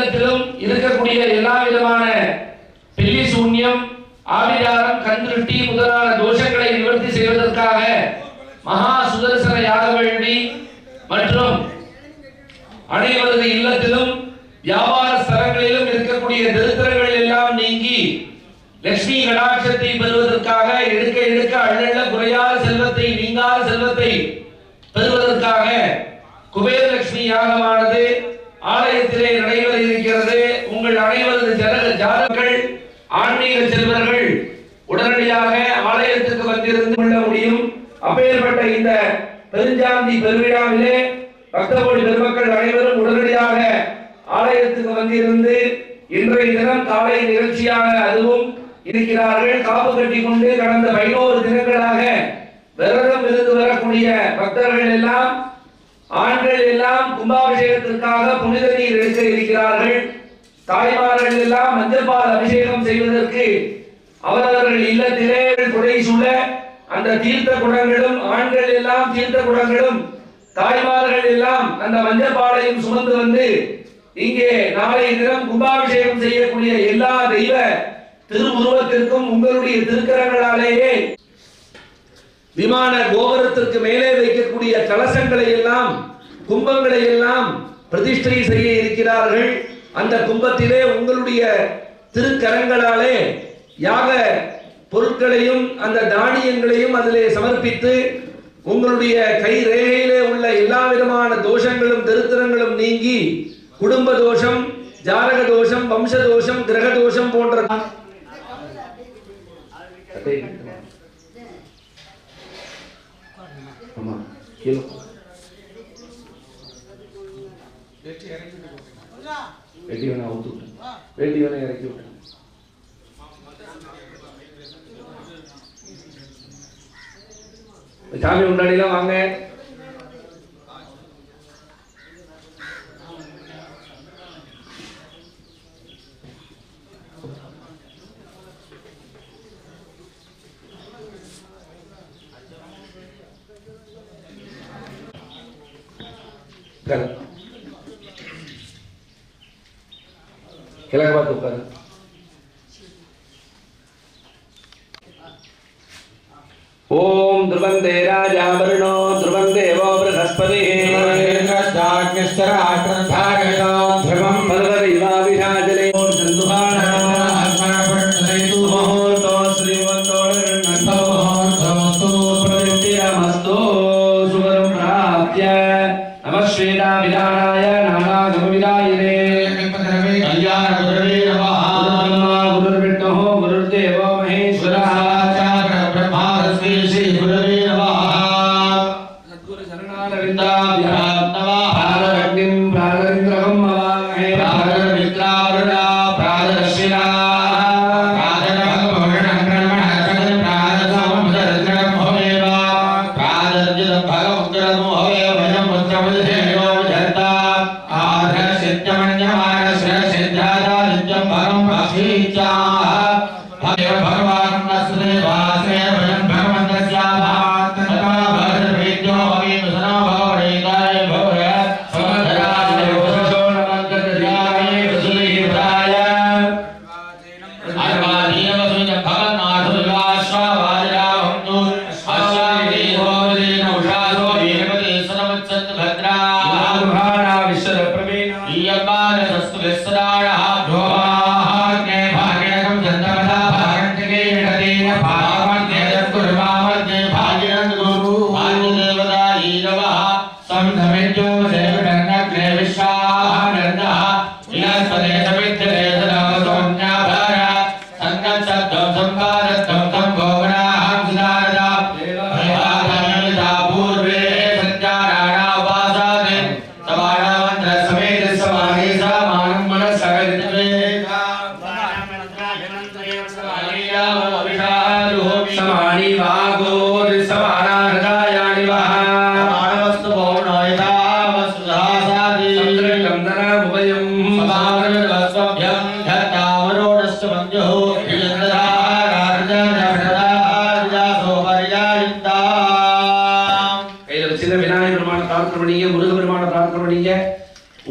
இல்லத்திலும் இருக்கக்கூடிய எல்லா விதமான பில்லி சூன்யம், ஆவிதாரம், கண்திருஷ்டி முதலான தோஷங்களை நிவர்த்தி செய்வதற்காக மகா சுதர்சன யாக வேள்வி மற்றும் அனைவரது இல்லத்திலும் வியாபார ஸ்தலங்களிலும் இருக்கக்கூடிய தரித்திரங்கள் எல்லாம் நீங்கி லட்சுமி கடாட்சத்தை பெறுவதற்காக எடுக்க எடுக்க அள்ளள்ள குறையாத செல்வத்தை, நீங்காத செல்வத்தை பெறுவதற்காக குபேர லட்சுமி யாகமானது ஆலயத்திலே நடைபெற இருக்கிறது. உங்கள் அனைவரது ஜாதகங்கள், ஆன்மீக செல்வர்கள் உடனடியாக ஆலயத்துக்கு வந்திருந்து கொள்ள முடியும். அப்பேற்பட்ட இந்த பெருஞ்சாந்தி பெருவிழாவிலே பக்தகோடி பெருமக்கள் அனைவரும் உடனடியாக ஆலயத்துக்கு வந்திருந்து இன்றைய தினம் காலை நிகழ்ச்சியாக அதுவும் இருக்கிறார்கள். காப்பு கட்டி கொண்டு கடந்த 11 தினங்களாக விரதம் இருந்து வரக்கூடிய பக்தர்கள் எல்லாம், ஆண்கள் எல்லாம் கும்பாபிஷேகத்திற்காக புனித நீர் எடுக்க இருக்கிறார்கள். தாய்மார்கள் எல்லாம் மஞ்சள் பால் அபிஷேகம் செய்வதற்கு அவரவர்கள் இல்லத்திலே குடை சூழ அந்த தீர்த்த குடங்களும், ஆண்கள் எல்லாம் தீர்த்த குடங்களும், தாய்மார்கள் எல்லாம் அந்த மஞ்சள் பாலையும் சுமந்து வந்து இங்கே நாளை தினம் கும்பாபிஷேகம் செய்யக்கூடிய எல்லா தெய்வ திருவுருவத்திற்கும் உங்களுடைய திருக்கரங்களாலேயே விமான கோபுரத்திற்கு மேலே வைக்கக்கூடிய கலசங்களை எல்லாம், கும்பங்களை எல்லாம் பிரதிஷ்டை செய்ய இருக்கிறார்கள். அந்த கும்பத்திலே உங்களுடைய திருக்கரங்களாலே யாக பொருட்களையும் அந்த தானியங்களையும் அதிலே சமர்ப்பித்து உங்களுடைய கை ரேகையிலே உள்ள எல்லா விதமான தோஷங்களும் தரித்திரங்களும் நீங்கி குடும்ப தோஷம், ஜாதக தோஷம், வம்ச தோஷம், கிரக தோஷம் போன்ற இறக்கி விட்டு சாமி முன்னாடிலாம் வாங்க. கிழக்கு பார்த்து உட்காரு. ஓம் த்ருவந்தே ராஜா வருணோ த்ருவம் தேவோ ப்ரஹஸ்பதிஹ த்ருவம் பர்வதைவா விராஜலே முகூர்த்தோ ஸ்ரீவந்தோ பிரதிஷ்டிரமஸ்தோ சுவரம் பிராப்ய நம ஸ்ரீரா விதானாய நானாகம விதாயினே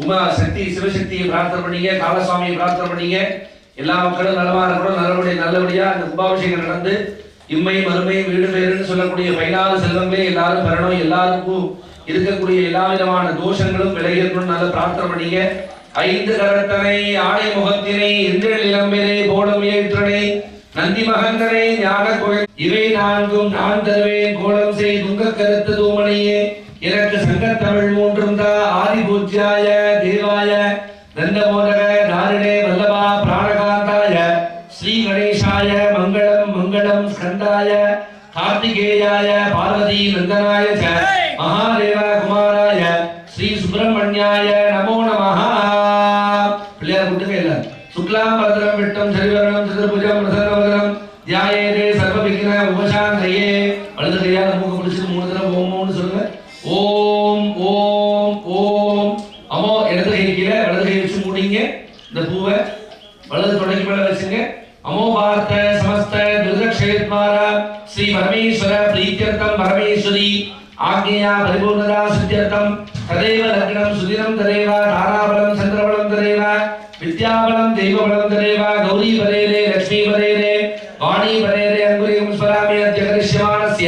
உமா சக்தி சிவசக்தியை பிரார்த்தனை பண்ணீங்க, காலசுவாமியை பிரார்த்தனை பண்ணீங்க. எல்லா மக்களும் நலமா இருக்கணும், நல்லபடியா அந்த கும்பாபிஷேகம் நடந்து இம்மை மறுமை வீடு பேருன்னு சொல்லக்கூடிய 14 செல்வங்களே எல்லாரும் பெறணும். எல்லாருக்கும் இருக்கக்கூடிய எல்லா விதமான தோஷங்களும் விலகிடணும் நல்ல பிரார்த்தனை பண்ணீங்க. 5 கரத்தனை ஆடை முகத்தினை எந்திரல் இளம்பினை போடம் ஏற்றனை நந்தி மகந்தனை ஞான கோயில் இவை 4ம் நான் தருவேன் கோலம் செய் துங்க கருத்து தூமணியே எனக்கு சங்கத்தமிழ் 3ம் தா ஆதி பூஜ்யாய தேவாய நந்தமோதக நாரிணே வல்லபா பிராணகாந்தாய ஸ்ரீ கணேசாய மங்களம் மங்களம் ஸ்கந்தாய கார்த்திகேயாய பார்வதி நந்தனாய ச மகாதேவ குமாராய ஸ்ரீ சுப்பிரமணியாய நமோ நமஹ. பிள்ளையார் கூட்டுங்க எல்லாரும். சுக்லாம் பரதரம் விட்டம் சரிவரணம் சதுர்புஜம் பிரசன்னவதனம் தியாயேதே சர்வ விக்ன உபசாந்தயே. வலது கையால மூக்க பிடிச்சிட்டு 3 தடவை ஓம்னு சொல்லுங்க. ஓம் ஓம் ஓம். அமோ இடது கை கீழே வலது கை வச்சு மூடிங்க. இந்த பூவை வலது தொடைக்கு மேல வச்சுங்க. अमो भारत समस्त दुर्गक्षेत्मारा श्री परमेश्वर प्रीत्यर्थम परमेश्वरी आज्ञया परिपूर्णता सिद्ध्यर्थम तदेव लग्नं सुदिनं तदेव ताराबलं चंद्रबलं तदेव विद्याबलं देवबलं तदेव गौरी परेरे लक्ष्मी परेरे वाणी परेरे अंगुलीं स्मरामि अद्य करिष्यमाणस्य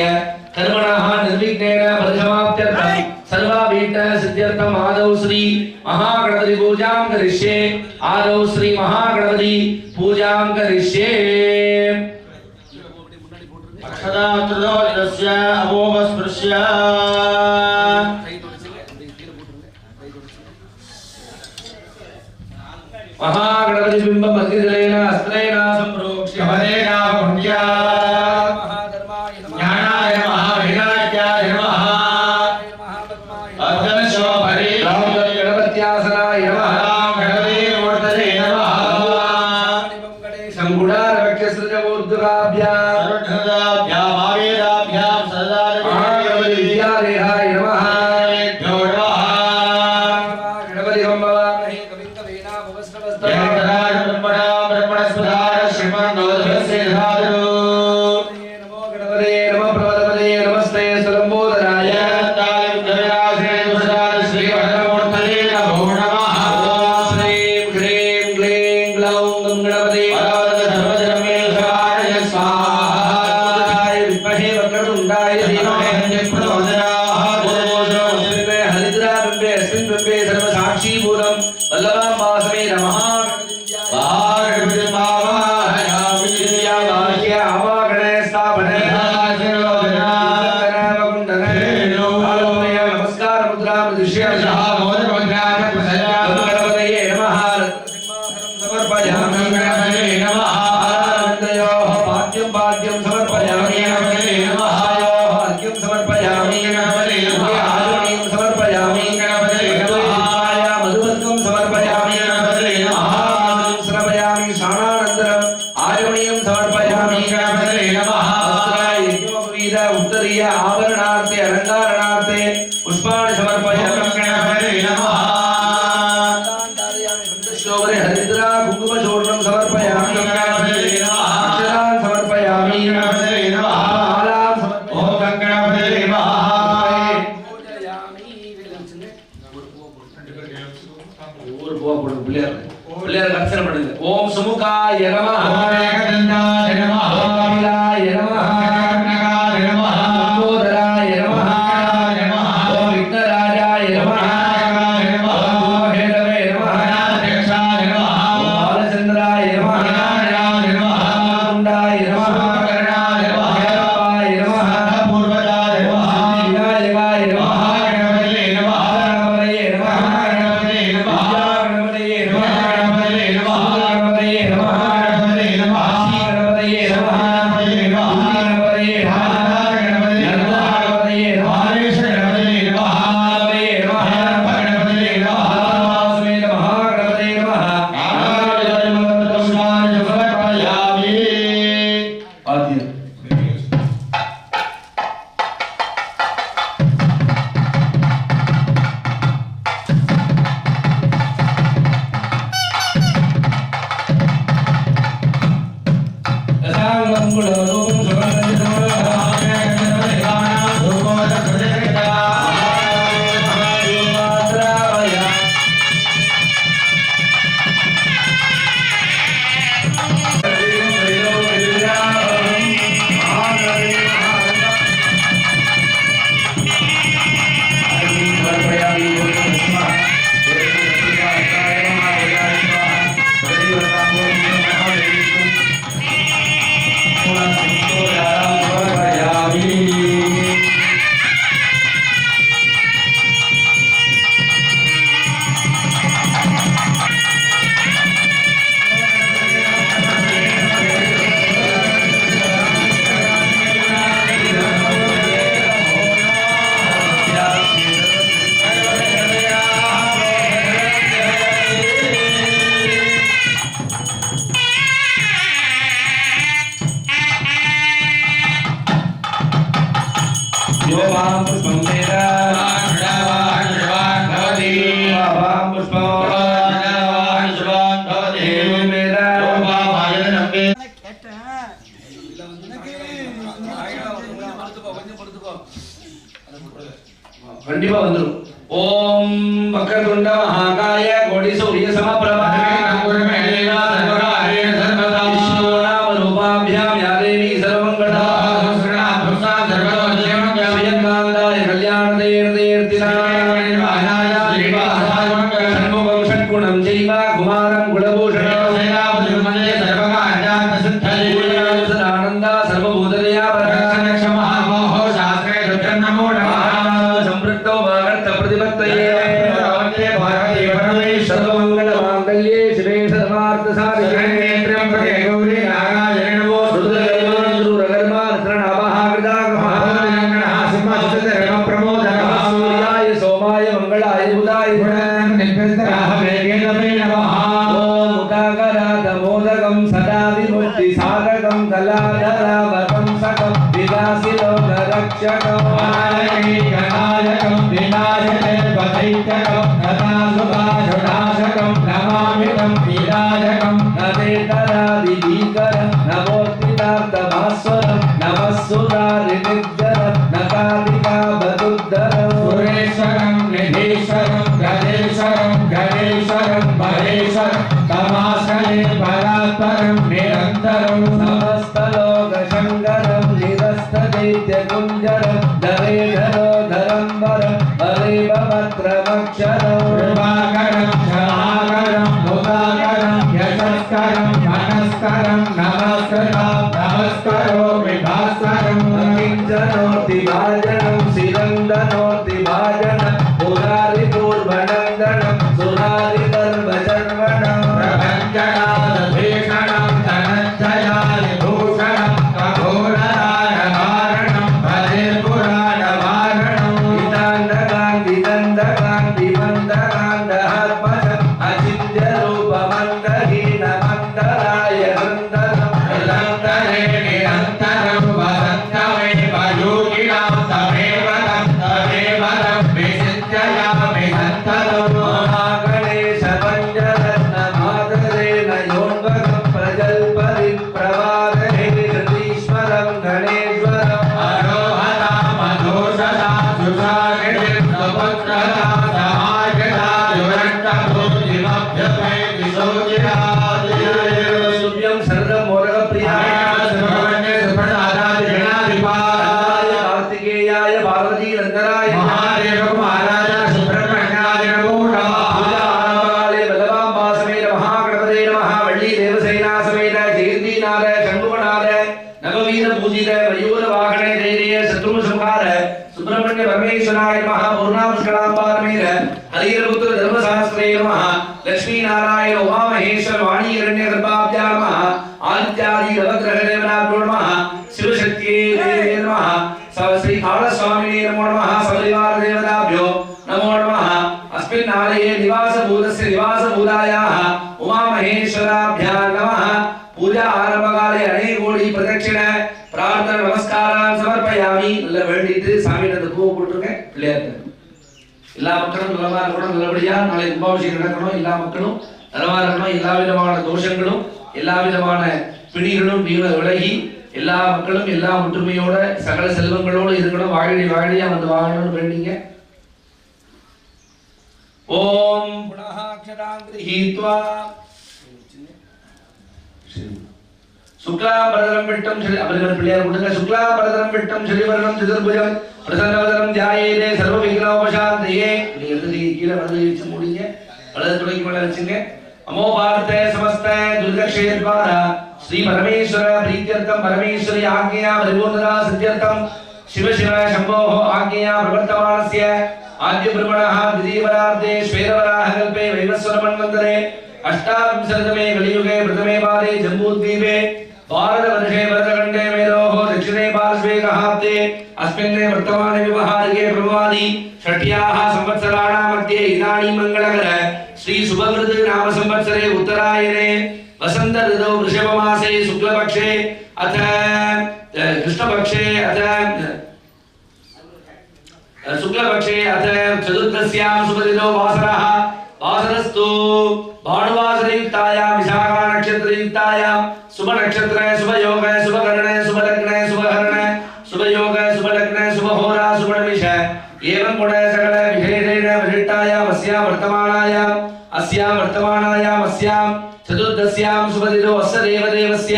कर्मणः निर्विघ्नेन परिसमाप्त्यर्थं सर्वाभीष्ट सिद्ध्यर्थम आदौ श्री महागणपति पूजां करिष्ये. आदौ श्री महागणपति पूजां करिष्ये. अक्षदात्रदोषस्य अभोगस्पृश्य महागणपति बिंब मर्गिजलेन अस्त्रेण संप्रोक्ष्य हरेणा पुण्या महाधर्माय नमः ज्ञानाय नमः विनाशाय नमः अर्धनशोभरे गणपत्यासनाय नमः गणपति मूर्तये नमः शंकुडारवक्षसृजमूर्धराभ्यां सर्वधराभ्यां आवेदाभ्यां सदारविद्याय विद्यादेहाय नमः. गणपति भवामहे कविं कवीना भवस्त्रवस्त्रं ब्रह्मणस्पदार श्रीमन् नवधस्य धारो. नमो गणपते नमः प्रवदपते नमस्ते स्वलंबोदराय तालिं श्री वरदमूर्तये नमो नमः. श्रीं ह्रीं क्लीं ग्लौं गणपते सर्वजनमेशाय स्वाहा. विद्महे वक्रतुण्डाय धीमहि हरिद्राबिम्बे अस्मिन् बिम्बे सर्वसाक्षीभूतं वल्लभाम्बासमे नमः. आवाहने स्थापने नमस्कार मुद्रा दृश्य गणपतये नमः. समर्पयामि आनन्दयोः पाद्यं पाद्यं समर्पयामि अर्घ्यं समर्पयामि आचमनीयं समर्पयामि मधुवर्गं समर्पयामि समर्पयामि स्नानानन्तरम् आचमनीयं समर्पयामि यज्ञोपवीत उत्तरीय आवरणार्थे अलङ्कारणार्थे पुष्पाणि समर्पयामि हरिद्रा कुङ्कुमचूर्णं समर्पयामि अक्षरान् समर्पयामि मालां பிள்ளையார் அர்ச்சனை பண்ணுங்க. ஓம் சுமுகாய நமः ஏகதந்தாய நமः கபிலாய நமः லம்போதராய நமः ஓம் விக்னராஜாய நமः ஓம் தூமகேதவே நமः ஓம் பாலச்சந்திராய நமः ஓம் குண்டாய நமः கேரப்பாய நமः பூர்வதாய நமः விநாயகாய நமः கணபதியே நமः கணபதியே நமः கணபதியே நமः கணபதியே நமः கணபதியே நமः கணபதியே நமः கணபதியே நமः கணபதியே நமः கணபதியே நமः கண்டிப்பா வந்துரும். ஓம் வக்ரதுண்ட மகாகாய கோடி சூரிய சமப்பிரபா ரூபாபியாம் யா தேவி சர்வமங்களா ஸ்ரீயங்காந்தாய கல்யாணதேர்தேர்த்தினாய சண்முகம் ஷட்குணம் ஜெய்வ குமாரம் குலபூஷணம் ஆனந்தா சர்வபூததயா சம்பிருக்தோ வாகர்த்த பிரதிபத்தயே சர்வமங்கள மாங்கல்யே சிவே சர்வார்த்த சாதிகே கௌரி நாராயண நமோ ருத்ரகர்மா சூர்யாய சோமாய மங்களாய புதாய ஓம் உதாகராத மோதகம் சதா விமுக்தி சாதகம் கலாதராவகம் சகம் விலாசிலோ நரக்ஷகம் நதேதராதிபீகரம் நமோர்த்திதார்த்தபாஸ்வரம் நமஸ்சுராரிநிர்ஜரம் நகாதிகா பதுத்தரம் சுரேஸ்வரம் நிதீஸ்வரம் கணேஸ்வரம் கணேஸ்வரம் மகேஸ்வரம் தமாஸ்கலே பராத்பரம் நிரந்தரம் समस्तलोकशङ्करं निरस्तदैत्यकुञ्जरं धरेधरो धरम्बरं हरिभवत्रमक्षरं कृपाकरं क्षमाकरं मुदाकरं यशस्करं मनस्करं नमस्कृतं नमस्करो विभास्करं किञ्चनोऽतिभाजनं शिरन्दनोऽतिभाजनं पुरारिपूर्वनन्दनं सुरारिपर्वचर्वणं प्रभञ्जनादभीषणं धनञ्जयादिभूषणं कठोररायभारणं भजे पुराणवारणं विदन्दकान्तिमन्दकान्तहात्मजम् अचिन्त्यरूपमन्दहीनमन्दराय नन्दनं निरन्तरे निरन्तरं वसन्तमेव योगिनां तमेव विचिन्त्यामि सन्ततं महागणेश पञ्चरत्नमादरेण योन्वकं प्रजल्परि प्रवादने कृतीश्वरं गणेश्वरम् अरोहता मधोषदा सुषागिरिं सुपुत्रदा समाजदा युवट्टभूतिमभ्यपे दिशोचिरादियाय सुभ्यं शरदं मोदकप्रियाय कार्तिकेयाय पार्वती नन्दनाय महादेवकुमाराय सुब्रह्मण्याय नमो नमः पूजाकाले बलवाम्बा समेत महागणपते नमः वल्ली देवसेना समेत जयन्तीनाथ शंभुनाथ नववीर पूजित मयूर वाहने धैर्य शत्रु संहार सुब्रह्मण्य परमेश्वराय नमः पूर्णापुष्कराम्बा समेत हरिहरपुत्र धर्मशास्त्रे नमः लक्ष्मी नारायण उमा महेश्वर वाणी हिरण्य गर्भाभ्या नमः आदित्यादि नवग्रह देवताभ्यो नमः शिवशक्तिये देवे नमः श्री कालस्वामिने नमो नमः सपरिवार देवताभ्यो नमो नमः अस्मिन् आलये निवासभूतस्य निवासभूतायाः उमा महेश्वराभ्यां नमः पूजा आरंभकाले अनेकोटि प्रदक्षिण प्रार्थना नमस्कारान् समर्पयामि நல்ல வேண்டிட்டு சாமிகிட்ட பூ போட்டுருங்க பிள்ளையார் எல்லா மக்களும் நலமா இருக்கணும் நல்லபடியா நாளை கும்பாபிஷேகம் நடக்கணும் எல்லா மக்களும் நலமா இருக்கணும் எல்லா விதமான தோஷங்களும் எல்லா விதமான பிணிகளும் விலகி எல்லா மக்களும் எல்லா ஒற்றுமையோட சகல செல்வங்களோட இருக்கணும் வாழியா வந்து வாழணும்னு வேண்டிங்க ஓம் புனஹாக்ஷராங்கிரஹீத்வா சுக்லாம்பரதரம் விட்டம் ஸ்ரீ அபரிவர் பிள்ளையார் கொடுங்க சுக்லாம்பரதரம் விட்டம் ஸ்ரீவர்ணம் சதுர்புஜம் பிரசன்னவதனம் தியாயேதே சர்வ விக்னோபசாந்தயே நீங்க எழுதி கீழே வலது வச்சு முடிங்க வலது துடைக்கு மேல வச்சுங்க अमो भारते समस्त दुर्गक्षेत्रद्वार श्री परमेश्वर प्रीत्यर्थम परमेश्वरी आज्ञया परिपूर्णता सिद्ध्यर्थम शिव शिव शंभोः आज्ञया प्रवर्तमानस्य आद्य ब्रह्मणः द्वितीयवरार्धे श्वेतवराहकल्पे वैवस्वतमन्वन्तरे अष्टाविंशतितमे कलियुगे प्रथमे पादे जम्बूद्वीपे भारतवर्षे भरतखण्डे मेरोः दक्षिणे पार्श्वे कहाब्दे अस्मिन् वर्तमाने व्यवहारिके प्रभवादि षट्याः संवत्सराणां मध्ये इदानीं मङ्गलकर श्री शुभकृत नाम संवत्सरे उत्तरायणे वसंत ऋतौ वृषभ मासे शुक्लपक्षे अथ कृष्णपक्षे अथ शुक्लपक्षे अथ चतुर्दश्यां शुभदिनौ वासरः वासरस्तु भानुवासरयुक्तायां विशाखा नक्षत्रयुक्तायां शुभ नक्षत्र शुभ योग शुभ करण शुभ लग्न शुभ हरण शुभ योग शुभ लग्न शुभ होरा शुभ निमिष एवं गुण सकल वर्तमानायाम् अस्यां वर्तमानायाम् अस्यां चतुर्दश्यां सुपदितो अस्य देवदेवस्य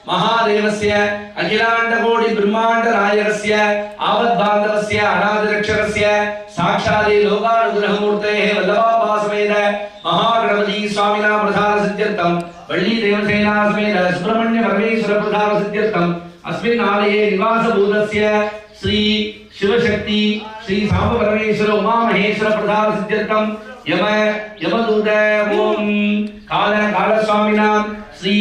महादेवस्य अखिलाण्डकोटि ब्रह्माण्ड नायकस्य आवद्बान्धवस्य अनादिरक्षकस्य साक्षात् लोकानुग्रहमूर्तेः वल्लभासमेत महागणपति स्वामिनां प्रधान सिद्ध्यर्थं वल्ली देवसेना समेत सुब्रह्मण्य परमेश्वर प्रधान सिद्ध्यर्थं अस्मिन् आलये निवासभूतस्य श्री शिवशक्ति श्री सांब परमेश्वर उमा महेश्वर प्रधान सिद्ध्यर्थं यमदूत ओम काल स्वामिनां श्री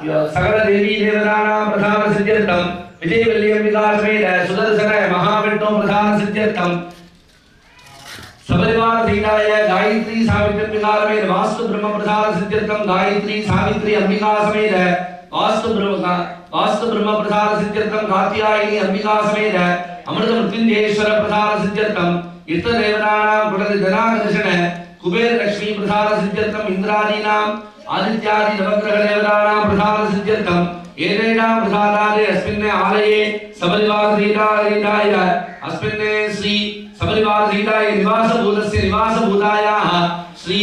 सकल देवी देवतानां प्रधान सिद्ध्यर्थं विजयवल्ली अंबिका समेत सुदर्शन महाविष्णु प्रधान सिद्ध्यर्थं सबरिवार दीनाय गायत्री सावित्री अंबिका समेत वास्तु ब्रह्म प्रधान सिद्ध्यर्थं गायत्री सावित्री अंबिका समेत वास्तु ब्रह्म प्रधान सिद्ध्यर्थं कात्यायनी अंबिका समेत अमृत मृत्युंजयेश्वर प्रधान सिद्ध्यर्थं इष्ट देवतानां कुटल जनादर्शन कुबेर लक्ष्मी प्रधान सिद्ध्यर्थं इंद्रादीनां आदित्यादि नवग्रह देवतानां प्रधान सिद्ध्यर्थं एतेषां प्रसादादे अस्मिन् आलये सबरिवारधीराय अस्मिन् श्री सबरिवारधीराय निवासभूतायाः श्री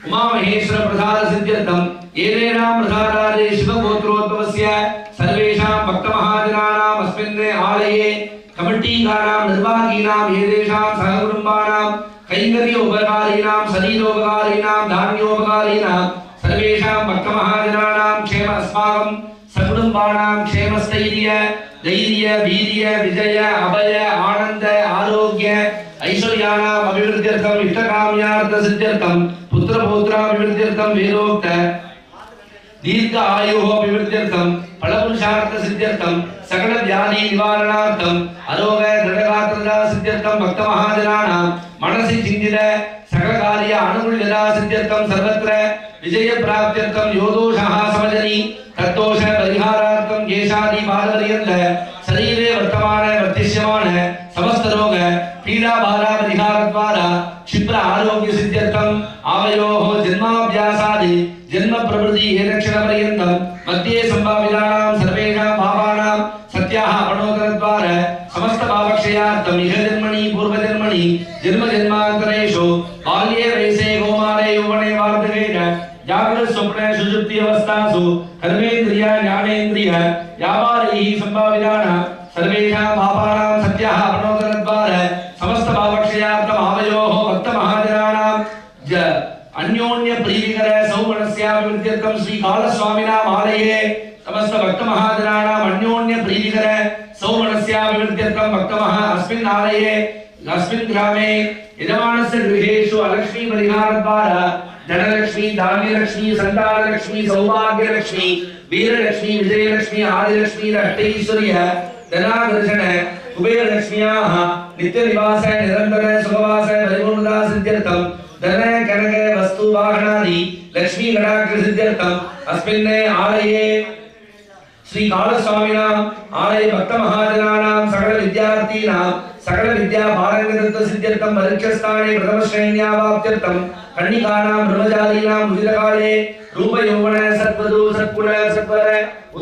उमा महेश्वर प्रसाद सिद्ध्यर्थं एतेषां प्रसादादे शिवगोत्रोद्भवस्य सर्वेषां भक्तमहाजनानाम् अस्मिन् आलये कमिटीकानां निर्वाहीनां एतेषां सहकुटुम्बानां कैङ्कर्योपकारीणां शरीरोपकारीणां धान्योपकारीणां सर्वेषां भक्तमहाजनानां क्षेम अस्माकं सकुटुम्बानां क्षेमस्थैर्य धैर्य वीर्य विजय अभय आनंद आरोग्य ऐश्वर्याणाम् अभिवृद्ध्यर्थम् इष्टकाम्यार्थ सिद्ध्यर्थं पुत्रपौत्राभिवृद्ध्यर्थं वेदोक्त दीर्घ आयुः अभिवृद्ध्यर्थं फलपुरुषार्थ सिद्ध्यर्थं सकल व्याधि निवारणार्थं आरोग्य दृढगात्रता सिद्ध्यर्थं भक्तमहाजनानां मनसि चिन्तित सकल कार्य अनुकूल्यता सिद्ध्यर्थं सर्वत्र विजय प्राप्त्यर्थं योदोषः समजनि तत्दोष परिहारार्थं केशादि पादपर्यन्त शरीरे वर्तमान वर्तिष्यमान समस्त रोग पीड़ा बाधा परिहार द्वारा क्षिप्र आरोग्य सिद्ध्यर्थं आवयोः जन्माभ्यासादि जन्म प्रवृत्ति एरक्षण पर्यन्तं मध्ये संभावितानां सर्वेषां पापानां सत्याः अपनोदन द्वारा समस्त पापक्षयार्थं इह जन्मनि पूर्वजन्मनि जन्म जन्मान्तरेषु बाल्ये वैसे कौमारे यौवने वार्धके जागृत स्वप्न सुषुप्ति अवस्थासु कर्मेन्द्रिय ज्ञानेन्द्रिय व्यापारैः संभावितानां सर्वेषां पापानां सत्याः अपनोदन द्वारा समस्त पापक्षयार्थं आवयोः भक्तमहाजनानां अन्योन्य प्रीतिकर सौमनस्याभिवृद्ध्यर्थं श्री कालस्वामिनाम् आलये समस्त भक्तमहाजनानाम् अन्योन्य प्रीतिकर सौमनस्याभिवृद्ध्यर्थं भक्तमः अस्मिन् आलये अस्मिन् ग्रामे यजमानस्य गृहेषु अलक्ष्मी परिहारद्वारा धनलक्ष्मी धान्यलक्ष्मी संतानलक्ष्मी सौभाग्यलक्ष्मी वीरलक्ष्मी विजयलक्ष्मी आदिलक्ष्मी अष्टैश्वर्य धनाकर्षण कुबेरलक्ष्म्याः नित्यनिवास निरंतर सुखवास परिपूर्णता सिद्ध्यर्थं धन कनक वस्तु वाहनादि लक्ष्मी कटाक्ष सिद्ध्यर्थं अस्मिन् आलये श्री कालस्वामिनाम् आलये भक्तमहाजनानां सकल विद्यार्थीनां सकल विद्या पारंगतत्व सिद्ध्यर्थं परीक्षास्थाने प्रथम श्रेण्यावाप्त्यर्थं कन्निकानां ब्रह्मचारीणां उदितकाले रूप यौवन सत्वधु सत्कुल सत्वर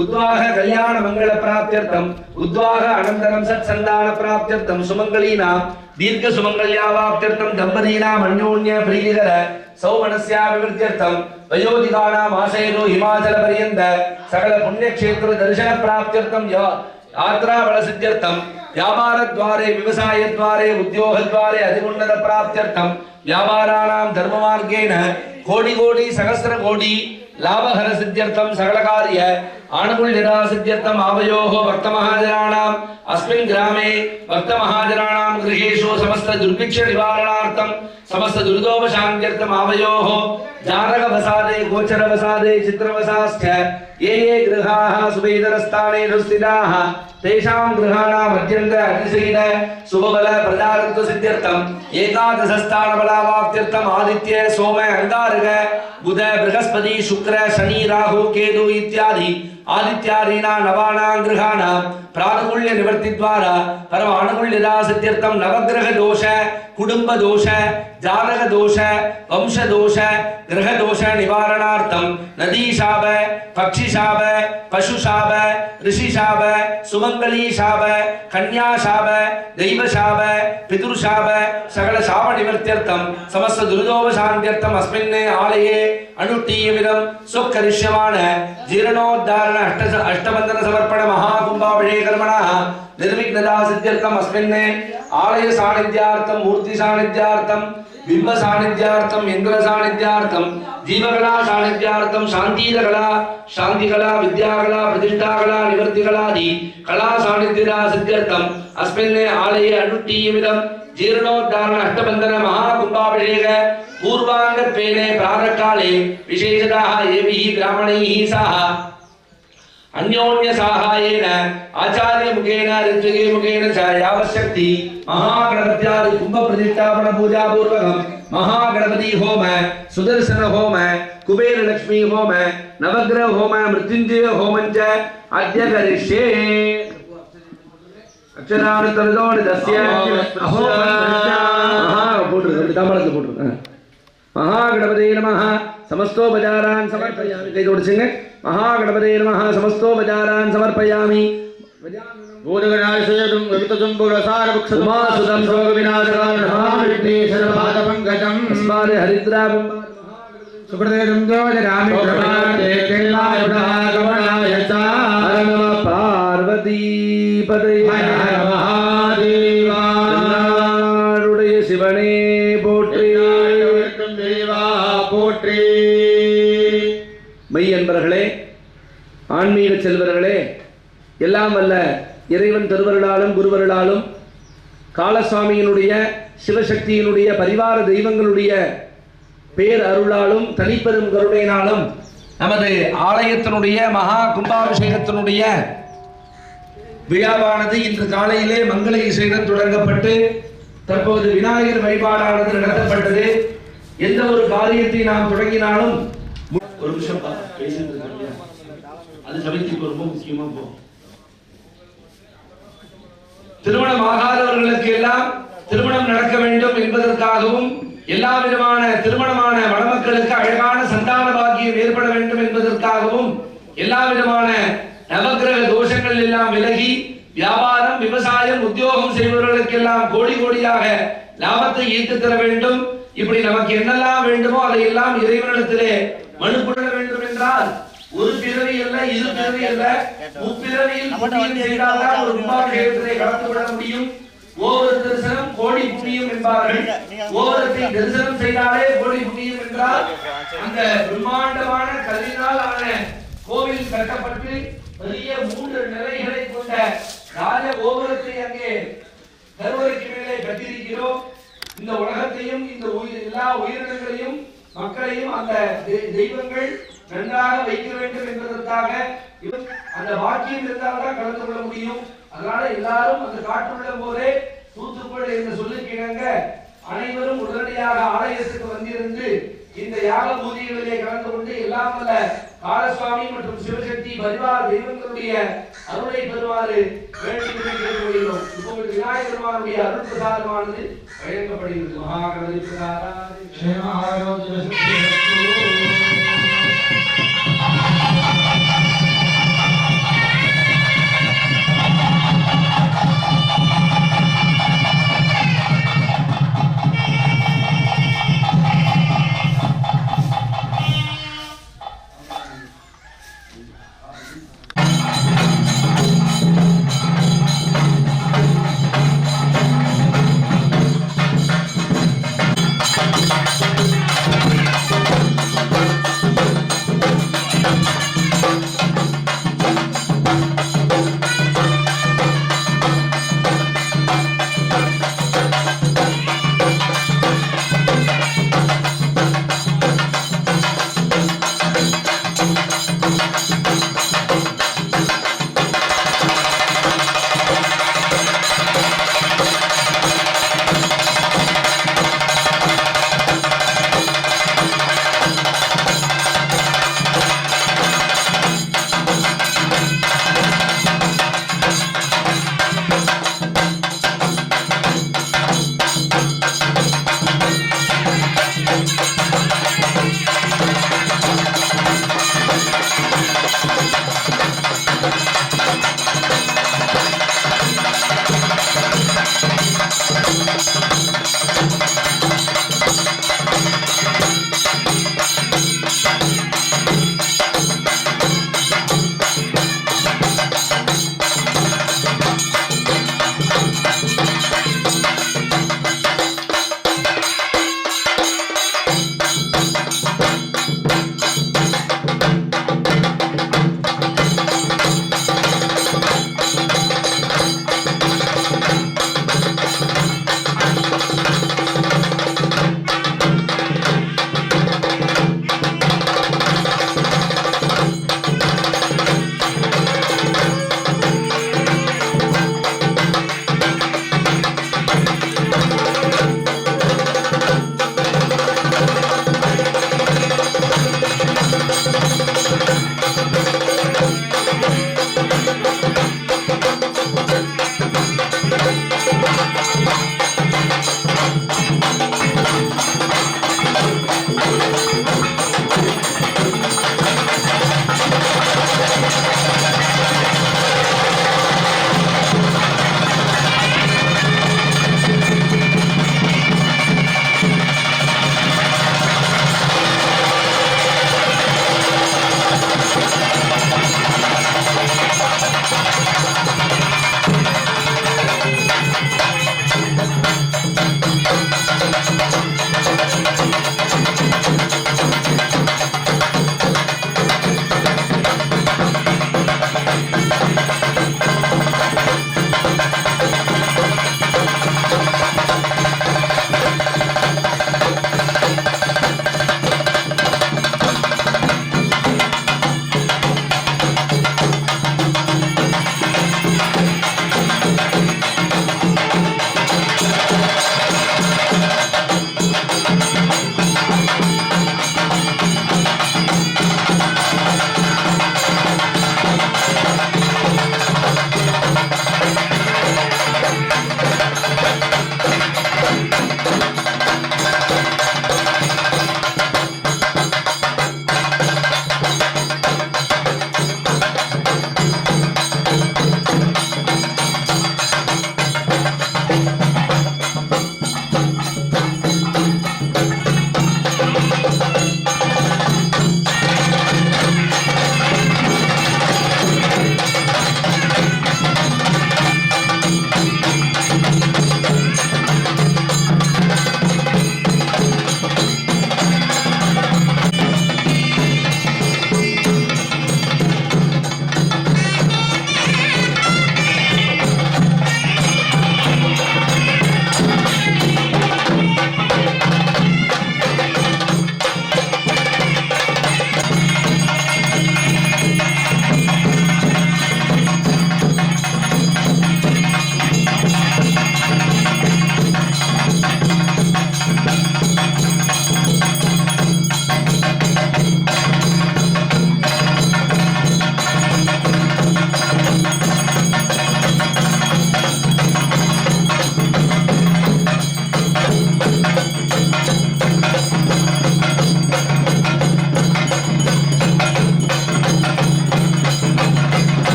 उद्वाह कल्याण मंगल प्राप्त्यर्थं उद्वाह अनन्तरं सत्सन्तान प्राप्त्यर्थं सुमंगलीनां दीर्घ सुमंगल्यावाप्त्यर्थं दंपतीनां अन्योन्य प्रीतिकर सौमनस्याभिवृद्ध्यर्थं वयोधिकानां आशयनो हिमाचल पर्यन्त सकल पुण्यक्षेत्र दर्शन प्राप्त्यर्थं यात्रा बल सिद्ध्यर्थं व्यापार द्वारे व्यवसाय द्वारे उद्योग द्वारे अधिउन्नत प्राप्त्यर्थं व्यापाराणां धर्म मार्गेण कोटि कोटि सहस्र कोटि लाभहर सिद्ध्यर्थं सकल कार्य आनुकूल्यता सिद्ध्यर्थं आवयोः भक्तमहाजनानाम् अस्मिन् ग्रामे भक्तमहाजनानां गृहेषु समस्त दुर्भिक्ष निवारणार्थं समस्त दुर्गोपशान्त्यर्थं आवयोः जातकवसादे गोचरवसादे चित्रवसाश्च ये गृहाः सुवेदनस्थानेषु स्थिताः तेषां गृहाणाम् अत्यन्त अतिशयिन शुभबल प्रदातृत्व सिद्ध्यर्थं एकादश स्थान बलावाप्त्यर्थं आदित्य सोम अंगारक बुध बृहस्पति शुक्र शनि राहु केतु इत्यादि आदित्यादीना नवानां ग्रहाणां प्रानुकूल्य निवर्ति द्वारा परम अनुकूल्यता सिद्ध्यर्थं नवग्रह दोष कुटुंब दोष जातक दोष वंश दोष ग्रह दोष निवारणार्थं नदी शाप पक्षी शाप पशु शाप ऋषि शाप सुमंगली शाप कन्या शाप दैव शाप पितृ शाप सकल शाप निवर्त्यर्थं समस्त दुर्दोषान्त्यर्थं अस्मिन् आलये अनुष्ठीयमिदं सुकरिष्यमाण जीर्णोद्धारण अष्टबंधन समर्पण महाकुंभाभिषेक कर्मणः निर्विघ्नता सिद्ध्यर्थम् अस्मिन् आलय सानिध्यार्थं मूर्ति सानिध्यार्थं बिंब सानिध्यार्थं इंद्र सानिध्यार्थं जीवकला सानिध्यार्थं शांतिकला विद्याकला प्रतिष्ठाकला निवर्तिकलादि कला सानिध्यता सिद्ध्यर्थम् अस्मिन् आलये अनुष्ठीयमिदं जीर्णोद्धारण अष्टबंधन महाकुंभाभिषेक पूर्वांगत्वेन प्रातःकाले विशेषतः एभिः ब्राह्मणैः सह अन्योन्य साहाय्येन आचार्य मुखेन ऋत्विके मुखेन च यावशक्ति महागणपत्यादि कुंभ प्रतिष्ठापन पूजा पूर्वकं महागणपति होम सुदर्शन होम कुबेर लक्ष्मी होम नवग्रह होम मृत्युंजय होम च अद्य करिष्ये अक्षरानुतरदोनिदस्य अहो महागणपते नमः समस्तोपचारान् समर्पयामि कैतोडिसिंग महागणपते नमः समस्तोपचारान् समर्पयामि भूतगणाशयं विवितजम्बुरसारभुक्षुमासुदं शोकविनाशकारणमहाविघ्नेश्वरपादपङ्कजम् अस्माद हरिद्राबिं सुकृतेरं जोजरामि प्रभाते कैलायुधागमनाय च नमः पार्वतीपतये हर महादेवा नारुடைய சிவனே போற்றி போற்றி. மெய் என்பர்களே, ஆன்மீக செல்வர்களே, எல்லாம் வல்ல இறைவன் திருவருளாலும் குருவருளாலும் காலசுவாமியினுடைய சிவசக்தியினுடைய பரிவார தெய்வங்களுடைய பேர் அருளாலும் தனிப்பெரும் கருணையினாலும் நமது ஆலயத்தினுடைய மகா கும்பாபிஷேகத்தினுடைய விழாவானது இன்று காலையிலே மங்கள இசையுடன் தொடங்கப்பட்டு தற்போது விநாயகர் வழிபாடானது நடத்தப்பட்டது. எந்த ஒரு காரியத்தை நாம் தொடங்கினாலும் ஒரு நிமிஷம் அது சபைக்கு ரொம்ப முக்கியமா போகும். திருமணம் ஆகாதவர்களுக்கு எல்லாம் திருமணம் நடக்க வேண்டும் என்பதற்காகவும் எல்லா விதமான திருமணமான மணமக்களுக்கு அழகான சந்தான பாக்கியம் ஏற்பட வேண்டும் என்பதற்காகவும் எல்லா விதமான நவக்கிரக தோஷங்கள் எல்லாம் விலகி வியாபாரம் விவசாயம் உத்தியோகம் செய்பவர்களுக்கெல்லாம் கோடி கோடியாக லாபத்தை ஈர்த்து தர வேண்டும். இப்படி நமக்கு என்னெல்லாம் வேண்டுமோ அதையெல்லாம் இறைவனிடத்திலே மனு கொள்ள வேண்டும் என்றால் ஒரு பிறவி அல்ல, இரு பிறவி அல்ல, முப்பிறவியில் புண்ணியம் செய்தால்தான் ஒரு கும்பாபிஷேகத்திலே கலந்து விட முடியும். ஒவ்வொரு தரிசனம் கோடி புண்ணியம் என்பார்கள். ஒவ்வொருத்தை தரிசனம் செய்தாலே கோடி புண்ணியம் என்றால் அந்த பிரம்மாண்டமான கல்லினால் ஆன கோவில் கட்டப்பட்டு பெரிய 3 நிலைகளை கொண்ட ராஜ கோபுரத்தை அங்கே கருவறைக்கு மேலே கட்டியிருக்கிறோம். இந்த உலகத்தையும் இந்த எல்லா உயிரினங்களையும் மக்களையும் அந்த தெய்வங்கள் நன்றாக வைக்க வேண்டும் என்பதற்காக அந்த வாக்கியம் இருந்தால்தான் கலந்து கொள்ள முடியும். அதனால எல்லாரும் அந்த காற்றுள்ள போதே தூத்துக்குள் என்ற சொல்லுக்கு இணங்க அனைவரும் உடனடியாக ஆலயத்துக்கு வந்திருந்து இந்த யாக பூஜைகளிலே கலந்து கொண்டு எல்லாம் வல்ல காலசுவாமி மற்றும் சிவசக்தி பரிவார தெய்வங்களுடைய அருளை பெறுமாறு வேண்டி கேட்டுக்கொள்கிறோம். இப்போது விநாயகர் பெருமானுடைய அருள் பிரசாதமானது வழங்கப்படுகிறது. மகாகணபதி பிரசாதம்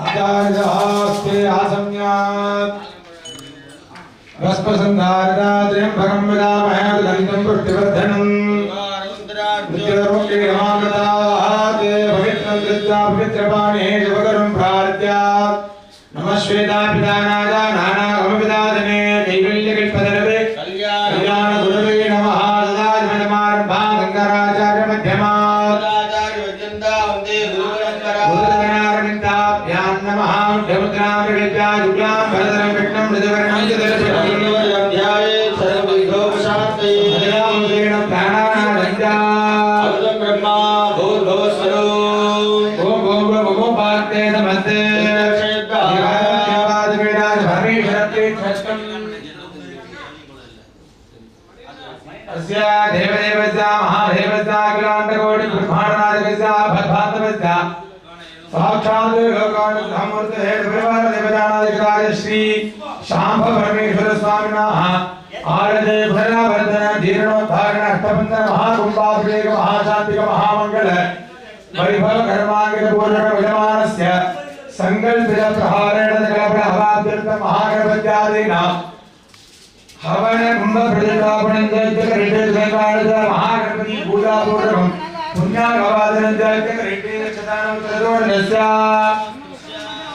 आचार्यस्ते आसम्यात् रसप्रसन्धारदाद्रियं भगं वदामहे ललितं पुष्टिवर्धनम् नित्यरुक्ते नमामृताते पवित्रं कृत्वा पवित्रपाणे शिवकरुं प्रार्थ्य नमः श्वेतापितानाय नानागमविदादने कैवल्यकल्पतरवे कल्याणगुरवे नमः ददात्मनमारम्भा गङ्गाराचार्य मध्यमा नमः देवतां विद्या जुगलां भरतरं विष्णुं मृदवर्णं च दर्शयामि सर्वविघ्नोपशान्तये भजनामृतेन प्राणानादञ्जा अमृतं ब्रह्मा भूर्भुवस्वरो ओम भूर्भुवोपात्ते नमस्ते देवादिवेदाय परमेश्वरत्वे छष्टम् अस्य देवदेवस्य महादेवस्य अखिलाण्डकोटि ब्रह्माण्डनायकस्य भद्भातवस्य साक्षात् लोकानुग्रहमूर्ते परिवार देवतानाधिकार्य श्री शांभ परमेश्वर स्वामिनः आरते भरवर्धन जीर्णोद्धारण अष्टबंधन महाकुंभाभिषेक महाशांतिक महामंगल वैभव कर्मांगित पूर्णक विद्यमानस्य संकल्पित प्रहारेण सकल हवाभ्यर्थ महागणपत्यादीना हवन कुंभ प्रतिष्ठापनं जयकरिष्ठ महागणपति पूजा पूर्वकम् पुण्यागवादनं जयकरिष्ठ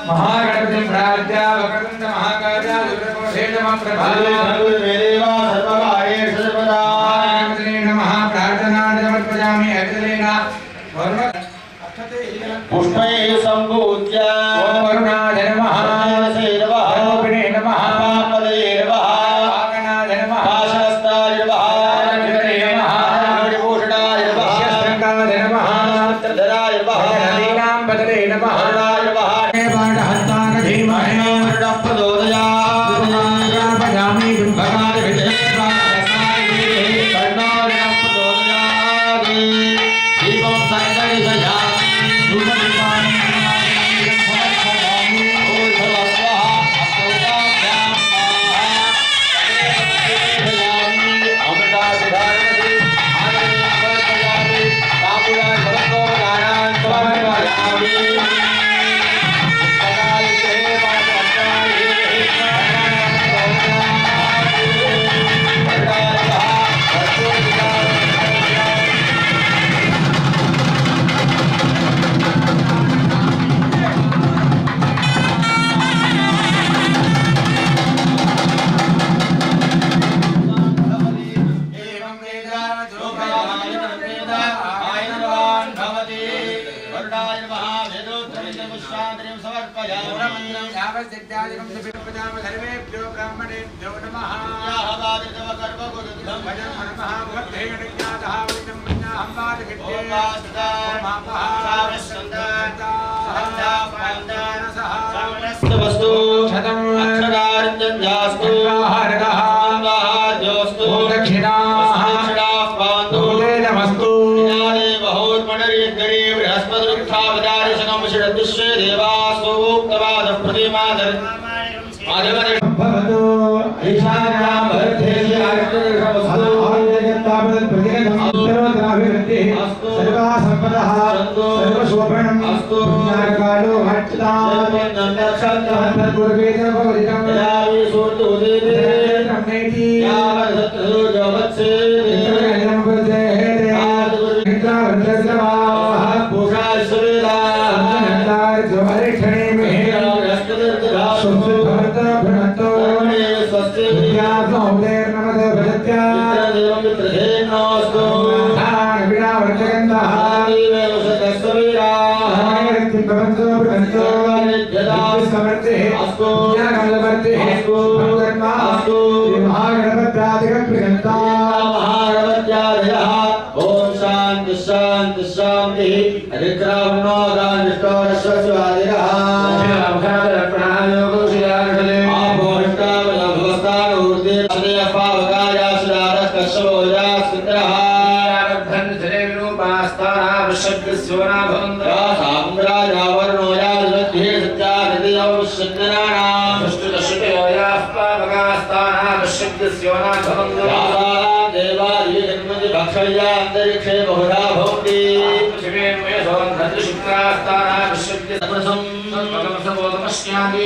महागणपतिं प्रार्थ्य वक्रतुण्ड महाकाय दुर्गकोशे नमः प्रभावे सर्वदेवा सर्वकार्येषु सर्वदा गणपतये नमः प्रार्थनां समर्पयामि अखिलेन वरुण पुष्पैः सम्पूज्य ओम वरुणाय नमः सर्वपिणे नमः पापदये नमः वागणाय नमः शास्त्राय नमः नमः भूषणाय नमः शस्त्रकाय नमः धराय नमः नदीनां बदले नमः नमः देवानहन्तान धीमहि वर्णः प्रचोदयात् प्रापयामि बिम्बकाय विद्यासाय कर्णाय प्रचोदयात् दीपं संदर्शयामि धूपदीपानि समर्पयामि ओम भवस्वः अस्तोकाभ्यां अमृताधारणति आनन्दमर्पयामि ताम्बूलान् भवत्वदानान् समर्पयामि सर्वेभ्यो ब्राह्मणेभ्यो नमः अंतरिक्षे बहुधा भवन्ति शिवे मुये सोन्धति शुक्रास्ताना विश्वस्य पश्यामि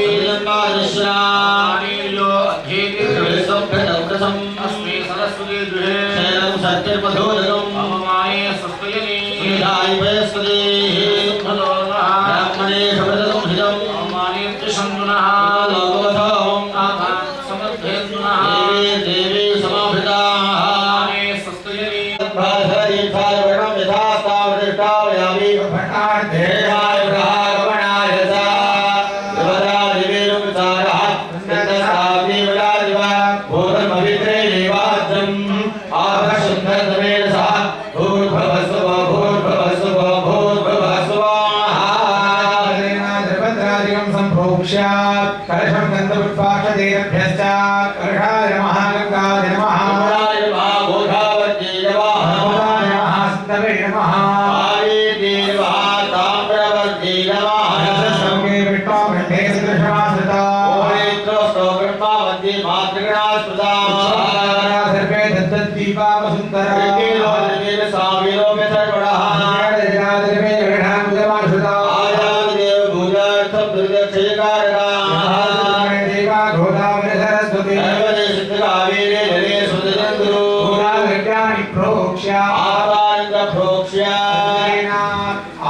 नीलो अध्येति सभ्यनवृतम् अस्मि सरस्वती गृहे शैलं सत्यमधोदरम् अममाये सस्पयनि निधाय वयस्पति ब्राह्मणे शब्दं हिदम् अमानेत्य शम्भुनः लोकवधम् समर्थेन्दुनः देवी समाभृताः सस्पयनि भाधरि भावणं यथा स्थावृष्टावयामि भटार्धेहाय ब्रहागमनाय सा देवता देवेरु विचारः नन्दसावि वदादिवा भूतमवित्रे देवाज्यम् आभशुद्धतमेन सह भूर्भुवस्व भूर्भुवस्व भूर्भुवस्व द्रवद्रादिकं सम्प्रोक्ष्य कलशं गन्धपुष्पाक्षतेभ्यश्च कलशाय नमः गङ्गाय नमः गङ्गाय नमः गोधावत्यै नमः नमोदाय नमः सिन्धवे नमः आयेति नमः ताम्रवर्त्यै नमः सौखे विष्णुकण्ठे सदृशमाश्रिता ओहेत्रोस्तो ब्रह्मावन्ति मातृगणास्पृता सर्वे दत्तद्दीपावसुन्दरा एकेलोकेन साविलोके सर्वणः जगदादिर्मे जगदाङ्गुलमाश्रिता आयादिदेव पूजार्थं दुर्गक्षयकारका देवा गोदावरी सरस्वती सर्वदे सिद्धकावेरे जले सुदजन्तुरो गोदावृत्यानि प्रोक्ष्य आपानन्द प्रोक्ष्य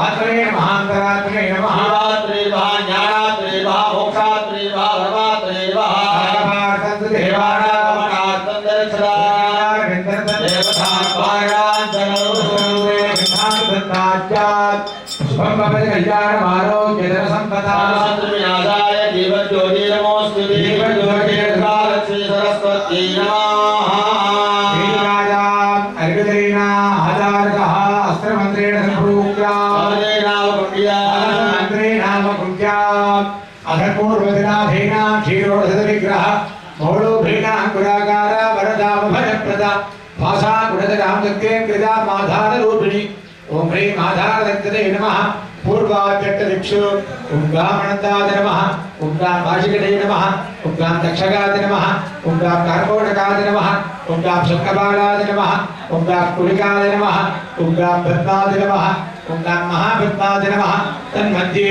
आत्मने महान्तरात्मने नमः शिवात्रे नमः ज्ञानात्रे नमः मोक्षात्रे नमः धर्मात्रे नमः धर्मार्थं देवानागमनार्थं दर्शना शुभं भवति कल्याणमारोग्य धनसम्पदा विनाशाय देवज्योति नमोऽस्तु देवज्योति लक्ष्मी सरस्वती नमः देवराजा अर्घ्यदेना आचार्यः अस्त्रमन्त्रेण सम्प्रोक्त्या मंत्रेणावकुण्या अधपूर्वदिनाधेना क्षीरोदधविग्रह मौलोभेना अंकुराकार वरदामभजप्रदा भाषा गुणदरां जगेन्द्रदा माधाररूपिणी ओम ह्रीं माधारदत्तते नमः पूर्वाचट्टदिक्षु ओम गामनन्दाय नमः ओम गां भाषिकटे नमः ओम गां दक्षगाय नमः ओम गां कार्कोटकाय नमः ओम गां शुक्लबालाय नमः ओम गां कुलिकाय नमः ओम गां भद्राय नमः ओम गां महाभद्राय नमः तन्मध्ये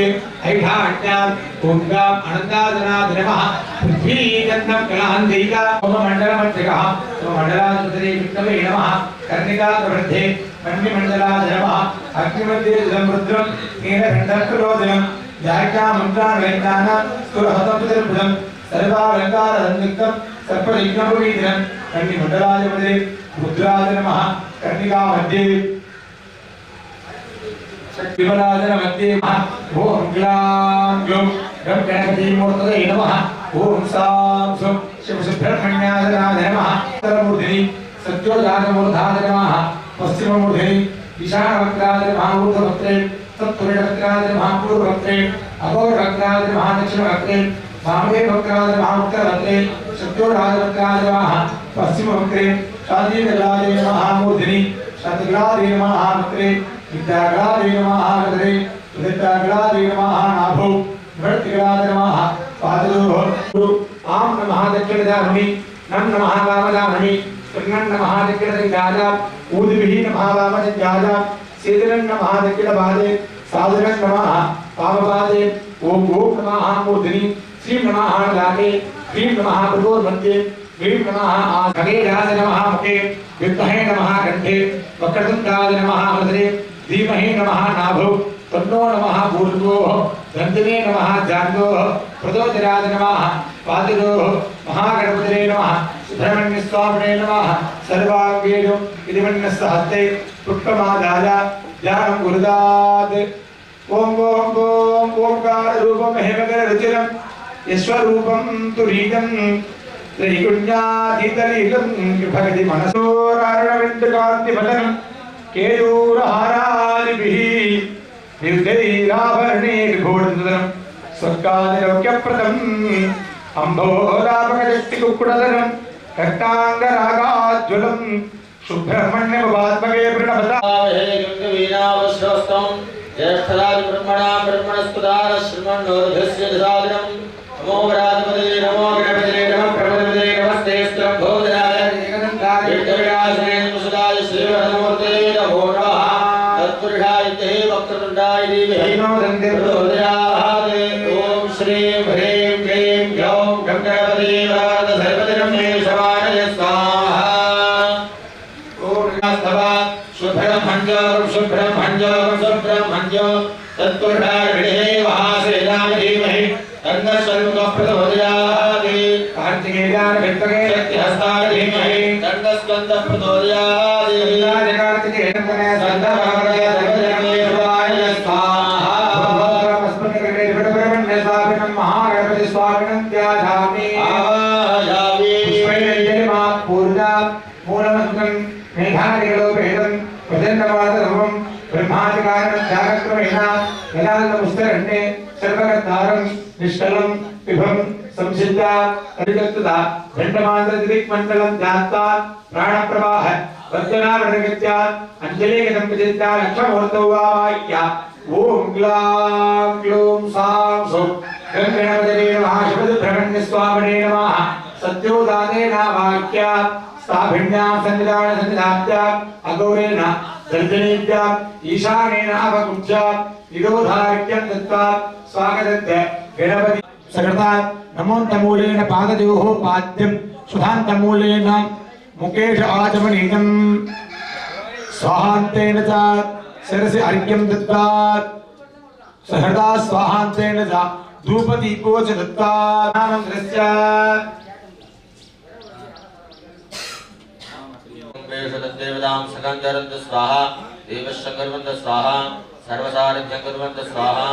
ऐढाट्याम् ओम गां अनन्दाय नमः पृथ्वी गन्धं कलहन्दिका ओम मण्डलमन्त्रिकः ओम मण्डलाधिपते विष्णवे नमः कर्णिकाप्रवृद्धे मण्डिमण्डलाय नमः अग्निमध्ये रुद्रं नीलकण्ठकरोदनं जायकामन्त्रान्वैतानां सुरहतपतिर्भुजं सर्वालङ्काररन्दिक्तं सर्पलिङ्गमुखीधरं मण्डिमण्डलाधिपते रुद्राय नमः कर्णिकामध्ये विमलाजन मध्ये ओम ग्लां ग्लौं गं गणपतिमूर्तये नमः ओम सां सुं शिवसुब्रह्मण्याय नमः उत्तरमूर्धिनि सत्योजातमूर्धाय नमः पश्चिममूर्धिनि ईशानवक्त्राय नमः ऊर्ध्ववक्त्रे तत्पुरुषवक्त्राय नमः पूर्ववक्त्रे अघोरवक्त्राय नमः दक्षिणवक्त्रे वामदेववक्त्राय नमः उत्तरवक्त्रे सत्योजातवक्त्राय नमः पश्चिमवक्त्रे शान्तिगलाय नमः मूर्धिनि शान्तिगलाय नमः वक्त्रे विद्यागलाय नमः हृदये विद्यागलाय नमः नाभो भक्तिगलाय नमः पादयोः आम नमः दक्षिणदामि नम नमः वामदामि कृष्णं नमः दक्षिणदिग्गाज ऊदिभिः नमः वामदिग्गाज सेदनं नमः दक्षिणपादे सादनं नमः वामपादे ओम ओम नमः मूर्धनि श्रीं नमः लागे ह्रीं नमः भृगोर्मध्ये ह्रीं नमः खगेशाय नमः मुखे विद्महे नमः कंठे वक्रतुण्डाय नमः हृदये धीमहि नमः नाभो तन्नो नमः भूर्भुवः दन्तिने नमः जान्गोः प्रदोदराय नमः पादयोः महागणपतये नमः सुब्रह्मण्यस्वामिने नमः सर्वाङ्गेषु इदिमन्यस्य हस्ते पुष्पमादाय ध्यानं गुरुदात् ओम ओम ओम ओंकाररूपं हेमकररुचिरं यस्वरूपं तुरीदं त्रैगुण्यातीतलीलं भगति मनसोरारुणविन्दकान्तिफलनं केयूरहारादिभिः निर्दैराभरणैर्घोषधरं स्वर्गादिलौक्यप्रदम् अम्भोरापकशक्तिकुक्कुटधरं रक्ताङ्गरागाज्वलं सुब्रह्मण्यमुपात्मके प्रणमता ज्येष्ठराज ब्रह्मणा ब्रह्मणस्पदार श्रीमन्नोर्धस्य ददादिनं नमो राजपदे नमो गणपते नमः प्रभुपदे नमस्ते स्त्रं भोजनाय एकदन्ताय विद्यासने सुदाय श्रीवरमूर्ते नमो नमः तत्पुरुषाय ते वक्रतुण्डाय देवी नमो दन्ते प्रचोदयात् ओम श्रीं ह्रीं क्लीं ग्लौं गङ्गणपति वरद सर्वदिनं शवानय स्वाहा पूर्णस्तवा शुभ्रह्मण्यो तत्पुरुषार्भिणे महासेनाय धीमहि तन्नस्वरूपः प्रचोदयात् कार्तिकेयाय विद्महे शक्तिहस्ताय धीमहि तन्नस्कन्दः प्रचोदयात् कार्तिकेयन्दने सन्दभागय सर्वजनमे शिवाय स्वाहा अस्मद्गणे विडब्रह्मण्य स्वामिनं महागणपति स्वामिनं ध्यायामि पुष्पैर्यजमा पूर्जा मूलमन्त्रं मेधादिगलोपेदं प्रचण्डवादरूपं ब्रह्मादिकारणं त्यागक्रमेण यदान्तमुस्तरण्ये सर्वगतारं निष्कलं विभं संसिद्धा परिगत्तदा घण्टमान्तदिक्मण्डलं ध्यात्वा प्राणप्रवाह वन्दनामृगत्या अञ्जलिगतं प्रचित्ता लक्ष्ममूर्तौ वामाय्या ॐ ग्लां ग्लूं सां सौं गङ्गणपतये नमः शिवसुब्रह्मण्यस्वामिने नमः सत्योदानेन वाक्या स्थाभिन्यां सन्निधानसन्निधात्या अगौरेण दर्जनेभ्या ईशानेन अपकुब्जा निरोधार्घ्यं दत्त्वा स्वागतस्य गणपति सकृतात् नमोन्तमूलेन पादयोः पाद्यं सुधान्तमूलेन मुकेश आचमनीयं स्वाहान्तेन च शिरसि अर्घ्यं दत्त्वा सहृदा स्वाहान्तेन च धूपदीपो च दत्त्वा नामन्द्रस्य देवतां सकंदरन्त स्वाहा देवशंकरवन्त स्वाहा सर्वसारथ्यं कुर्वन्त स्वाहा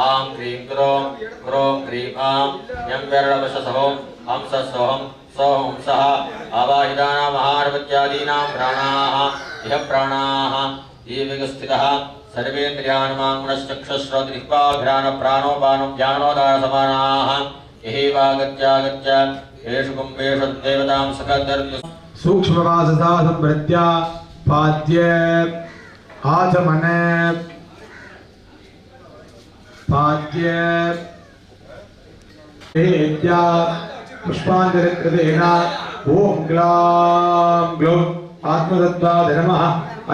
आं क्रीं क्रों क्रीं आं यं वरणवशसहो हंसस्वहं सोहं सः आवाहितानां महारवत्यादीनां प्राणाः इह प्राणाः ये विगस्थितः सर्वेन्द्रियानुमाङ्गुणश्चक्षुश्रोत्रदिक्पाघ्राण प्राणोपानं ज्ञानोदानसमानाः यहि वागत्यागत्य येषु कुम्भेषु देवतां सकंदरन्त सूक्ष्मवाससा संवृत्या पाद्य आचमन पाद्य वेद्या पुष्पाञ्जलिकृतेन ॐ ग्लां ग्लौं आत्मतत्त्वाय नमः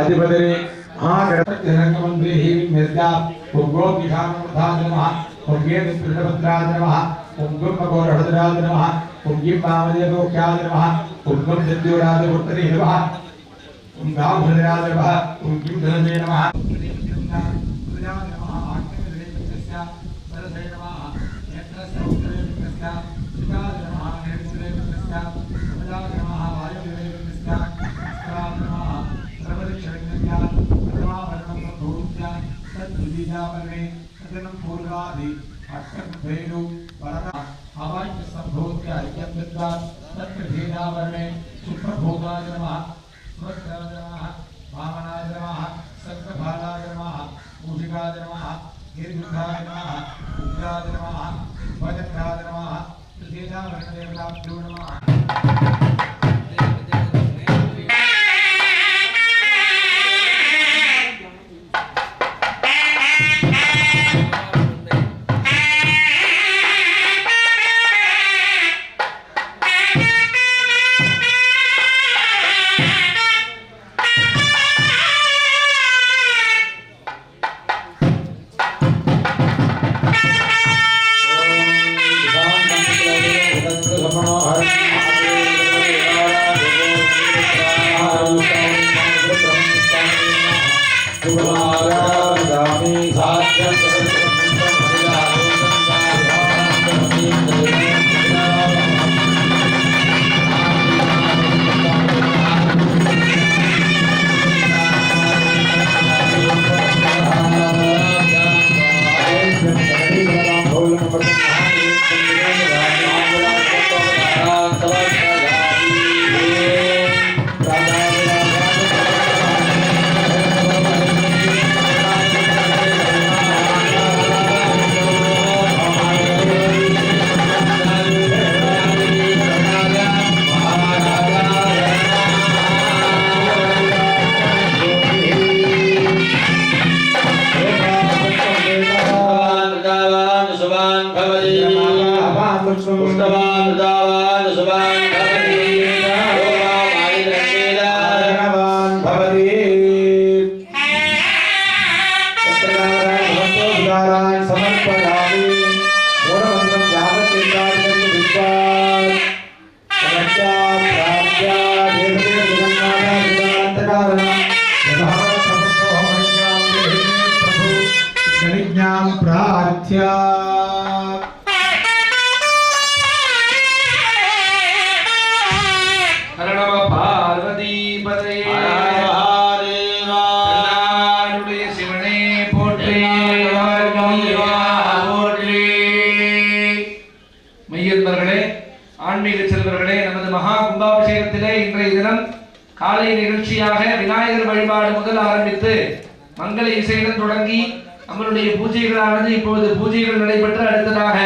अधिपतये महागणपतिरङ्गमन्त्रिः विद्या भोगोदिशानुमूर्धाय नमः भोगेन्द्रभद्राय नमः भोगोपगोरहृदराय नमः भोगीं वामदेवोख्याय नमः भोगं सत्योराजमूर्तये नमः ॐ गांभृदराय नमः ॐ किं धनजे नमः तत्प्रभेदावरणे सुप्रभोगाय नमः सुभद्राय नमः वामनाय नमः सर्वभालाय नमः मूषिकाय नमः निर्विघ्नाय नमः उग्राय नमः वज्राय नमः प्रभेदावरणदेवताभ्यो नमः தேவாலயத்திலே இன்றைய தினம் காலை நிகழ்ச்சியாக விநாயகர் வழிபாடு முதல் ஆரம்பித்து மங்கள இசையுடன் தொடங்கி நம்மளுடைய பூஜைகளானது இப்பொழுது பூஜைகள் நடைபெற்று அடுத்ததாக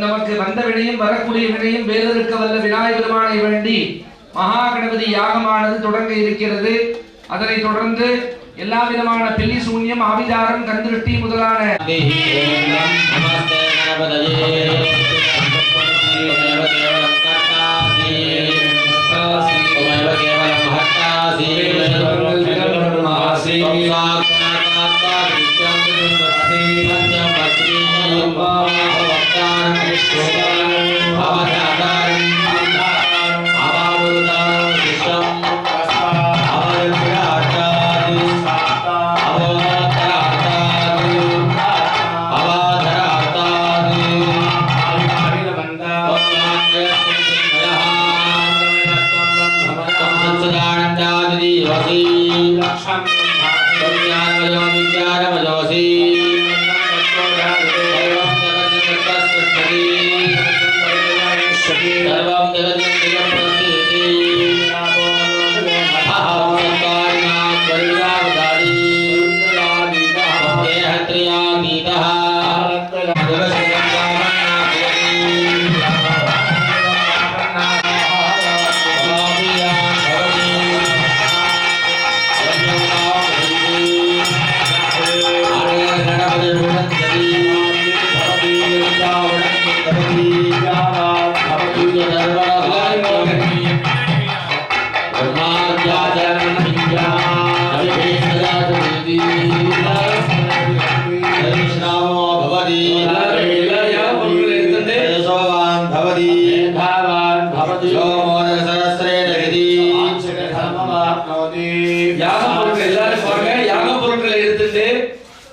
நமக்கு வந்த வினையும் வரக்கூடிய வினையும் வேறொருக்க வல்ல விநாயகர் பெருமானை வேண்டி மகா கணபதி யாகமானது தொடங்க இருக்கிறது. அதனைத் தொடர்ந்து எல்லா விதமான பில்லி சூன்யம் ஆபிதாரம் கந்திருஷ்டி முதலான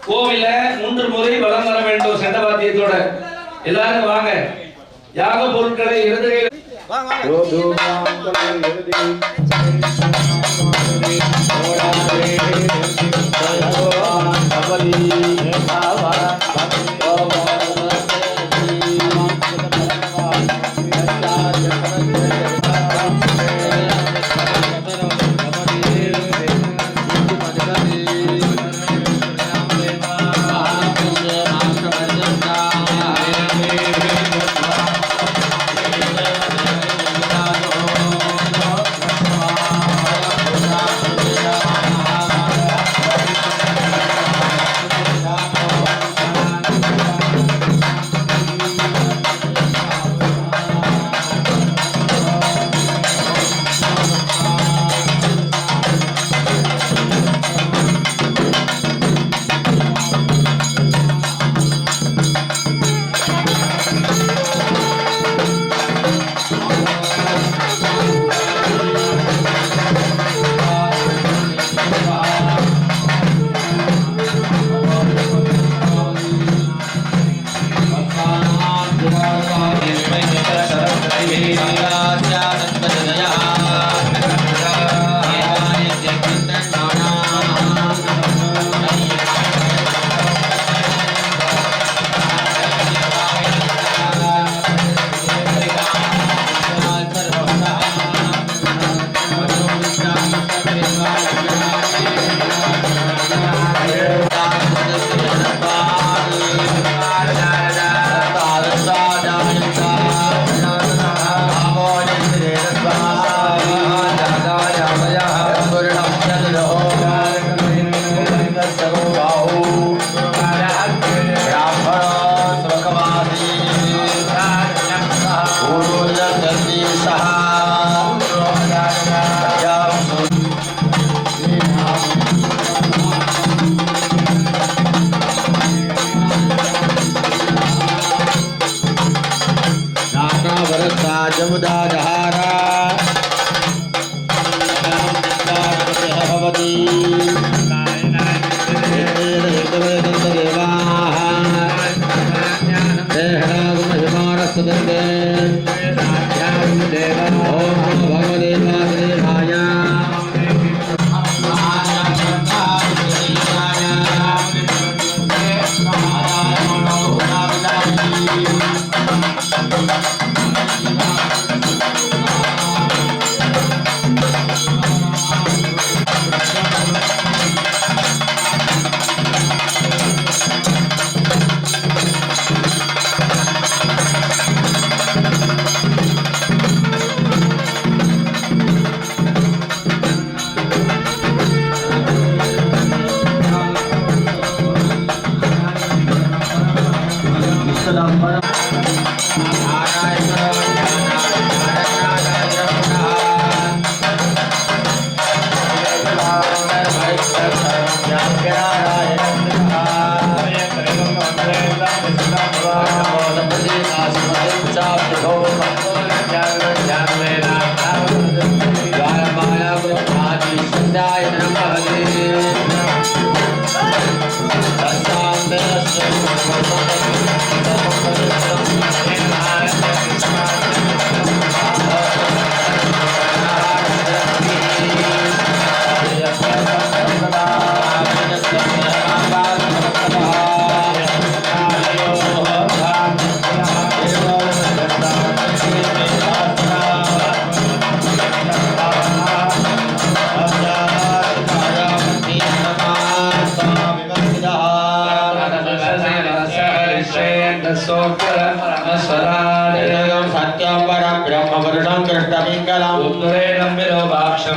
கோவில 3 முறை வலம் வர வேண்டும் சண்டவாத்தியத்தோட. எல்லாரும் வாங்க. யாக பொருட்களை இடதுகை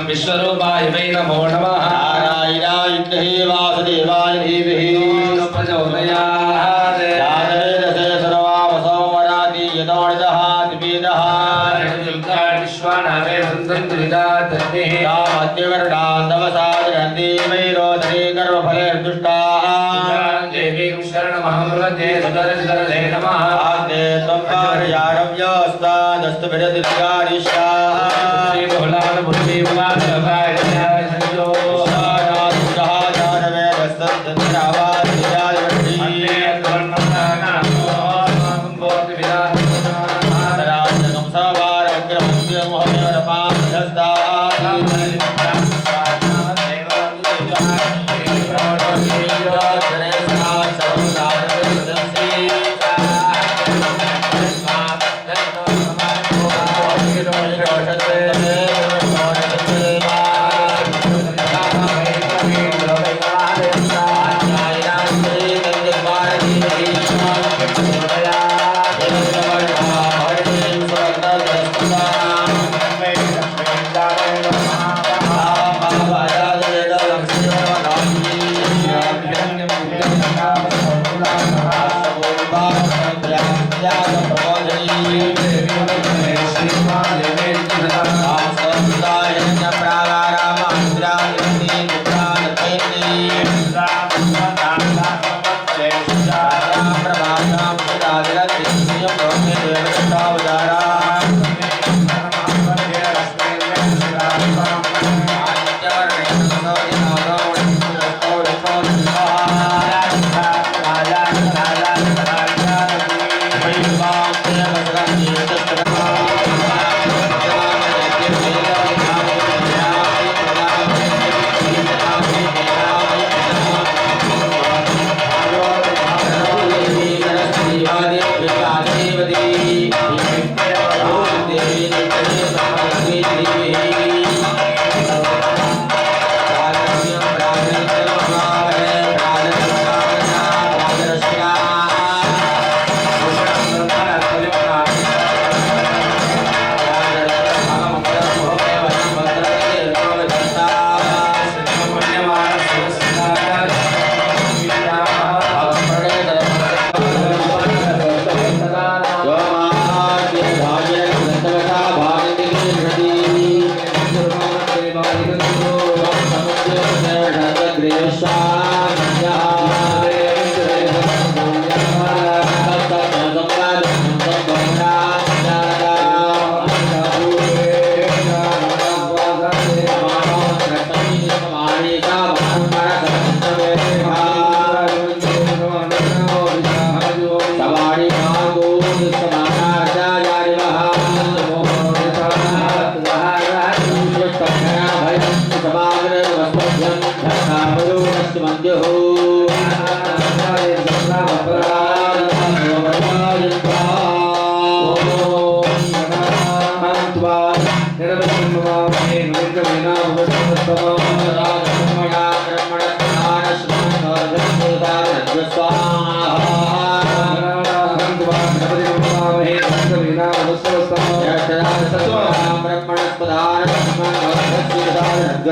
विश्वरूपाय वै नमो नमः नारायणाय विद्महे वासुदेवाय धीमहि प्रचोदयात् जातवेदसे सर्वावसो वराति यतोऽनिदः दिवेदः विश्वानामे सन्तन्तु विदातन्निः तामद्यवर्णान्दवसादरन्ति वैरोदने कर्मफलेर्दुष्टाः देवीं शरणमहं प्रपद्ये सुतरजितरले नमः आग्ने त्वं कारयारव्योऽस्तादस्तु विरतिर्गारिष्याः श्रीबहुलान् बुद्धिभवान् संजो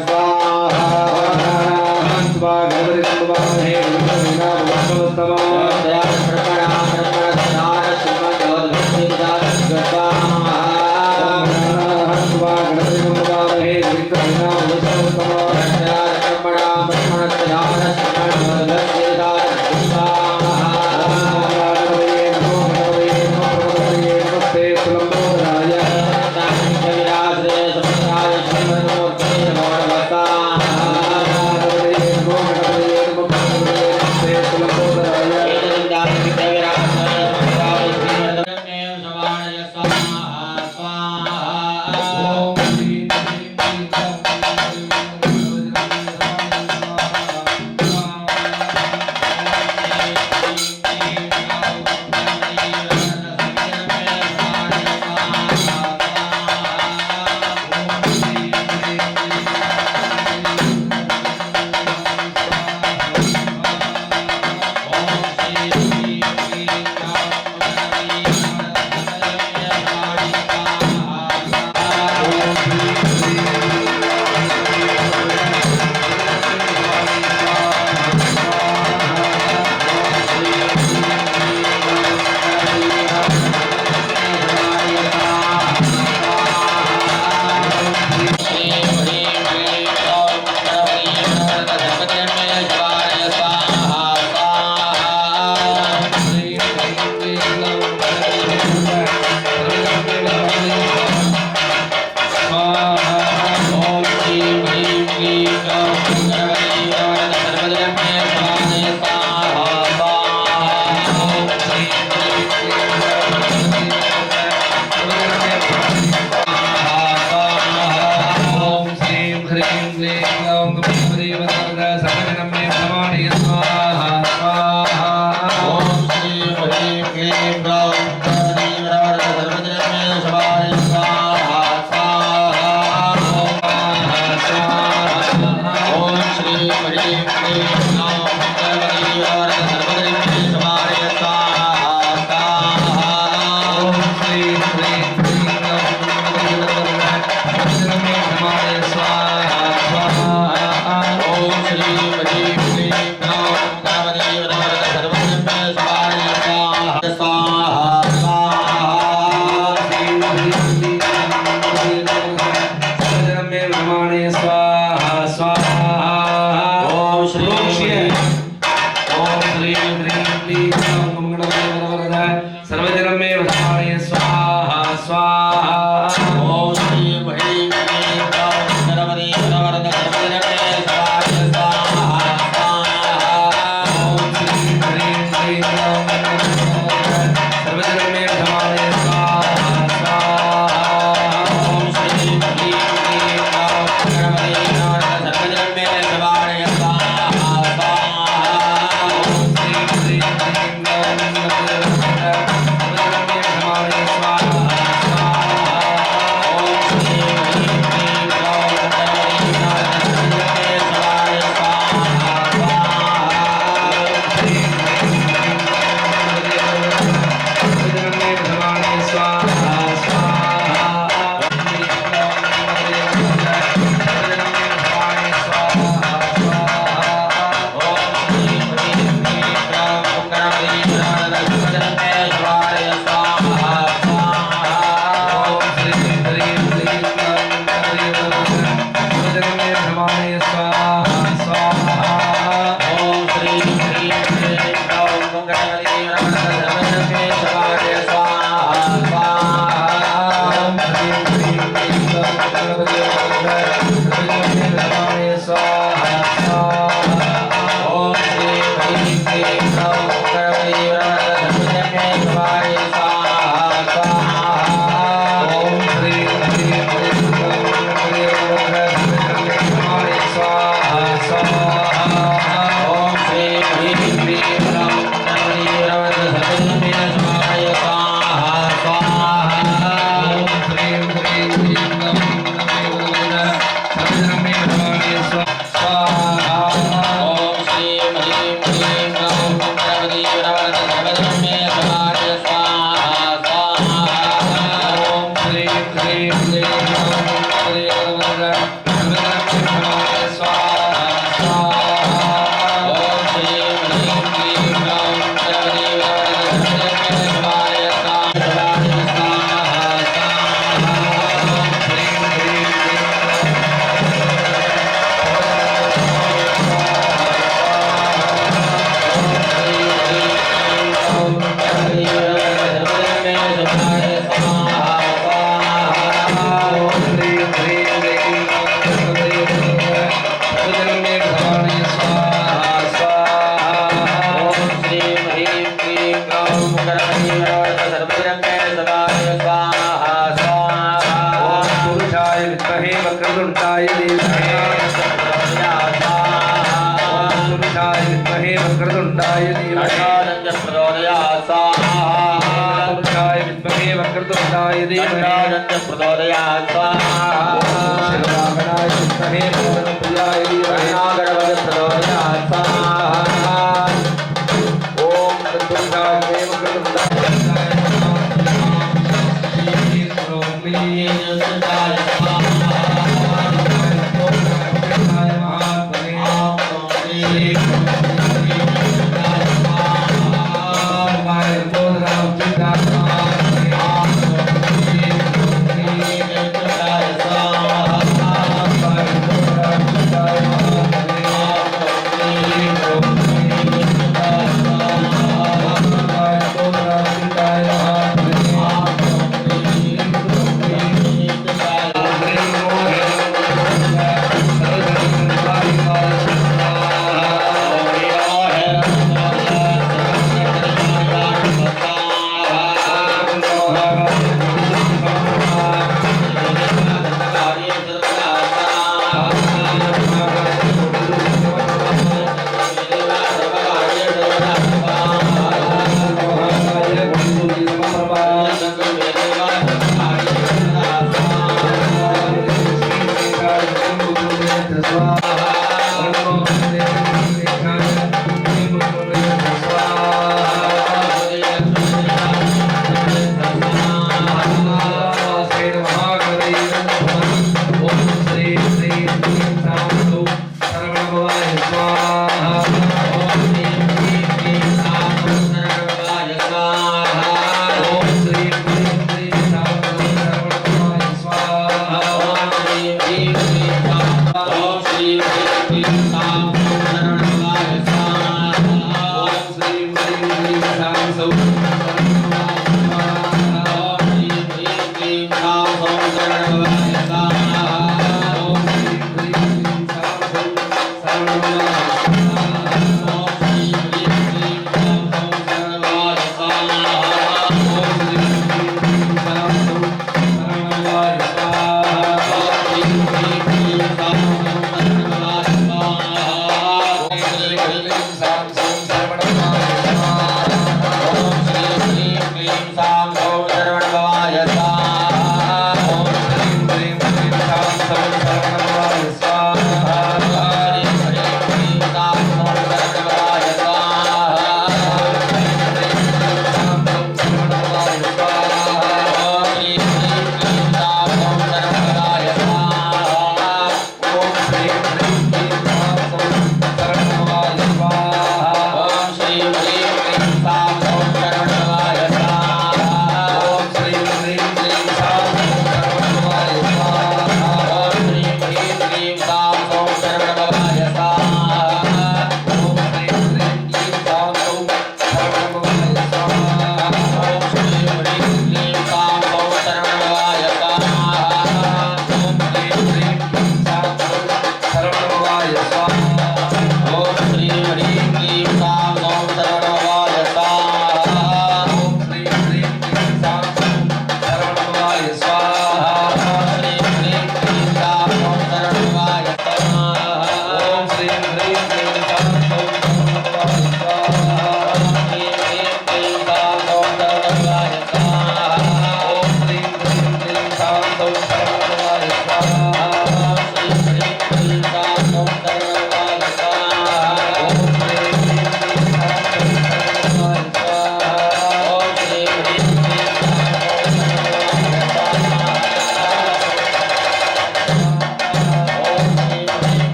स्वाहा स्वाहा ओम श्री ह्रीं क्लीं ग्लौं गणपति नवरत्न सर्वजनमे शिवाय स्वाहा ओम श्री ह्रीं क्लीं ग्लौं सर्वजनमे धमाने स्वाहा स्वाहा ओम श्री ह्रीं क्लीं ग्लौं गणपति नवरत्न सर्वजनमे शिवाय स्वाहा ओम श्री ह्रीं क्लीं ग्लौं सर्वजनमे धमाने स्वाहा ओम श्री ह्रीं क्लीं ग्लौं गणपति नवरत्न सर्वजनमे शिवाय स्वाहा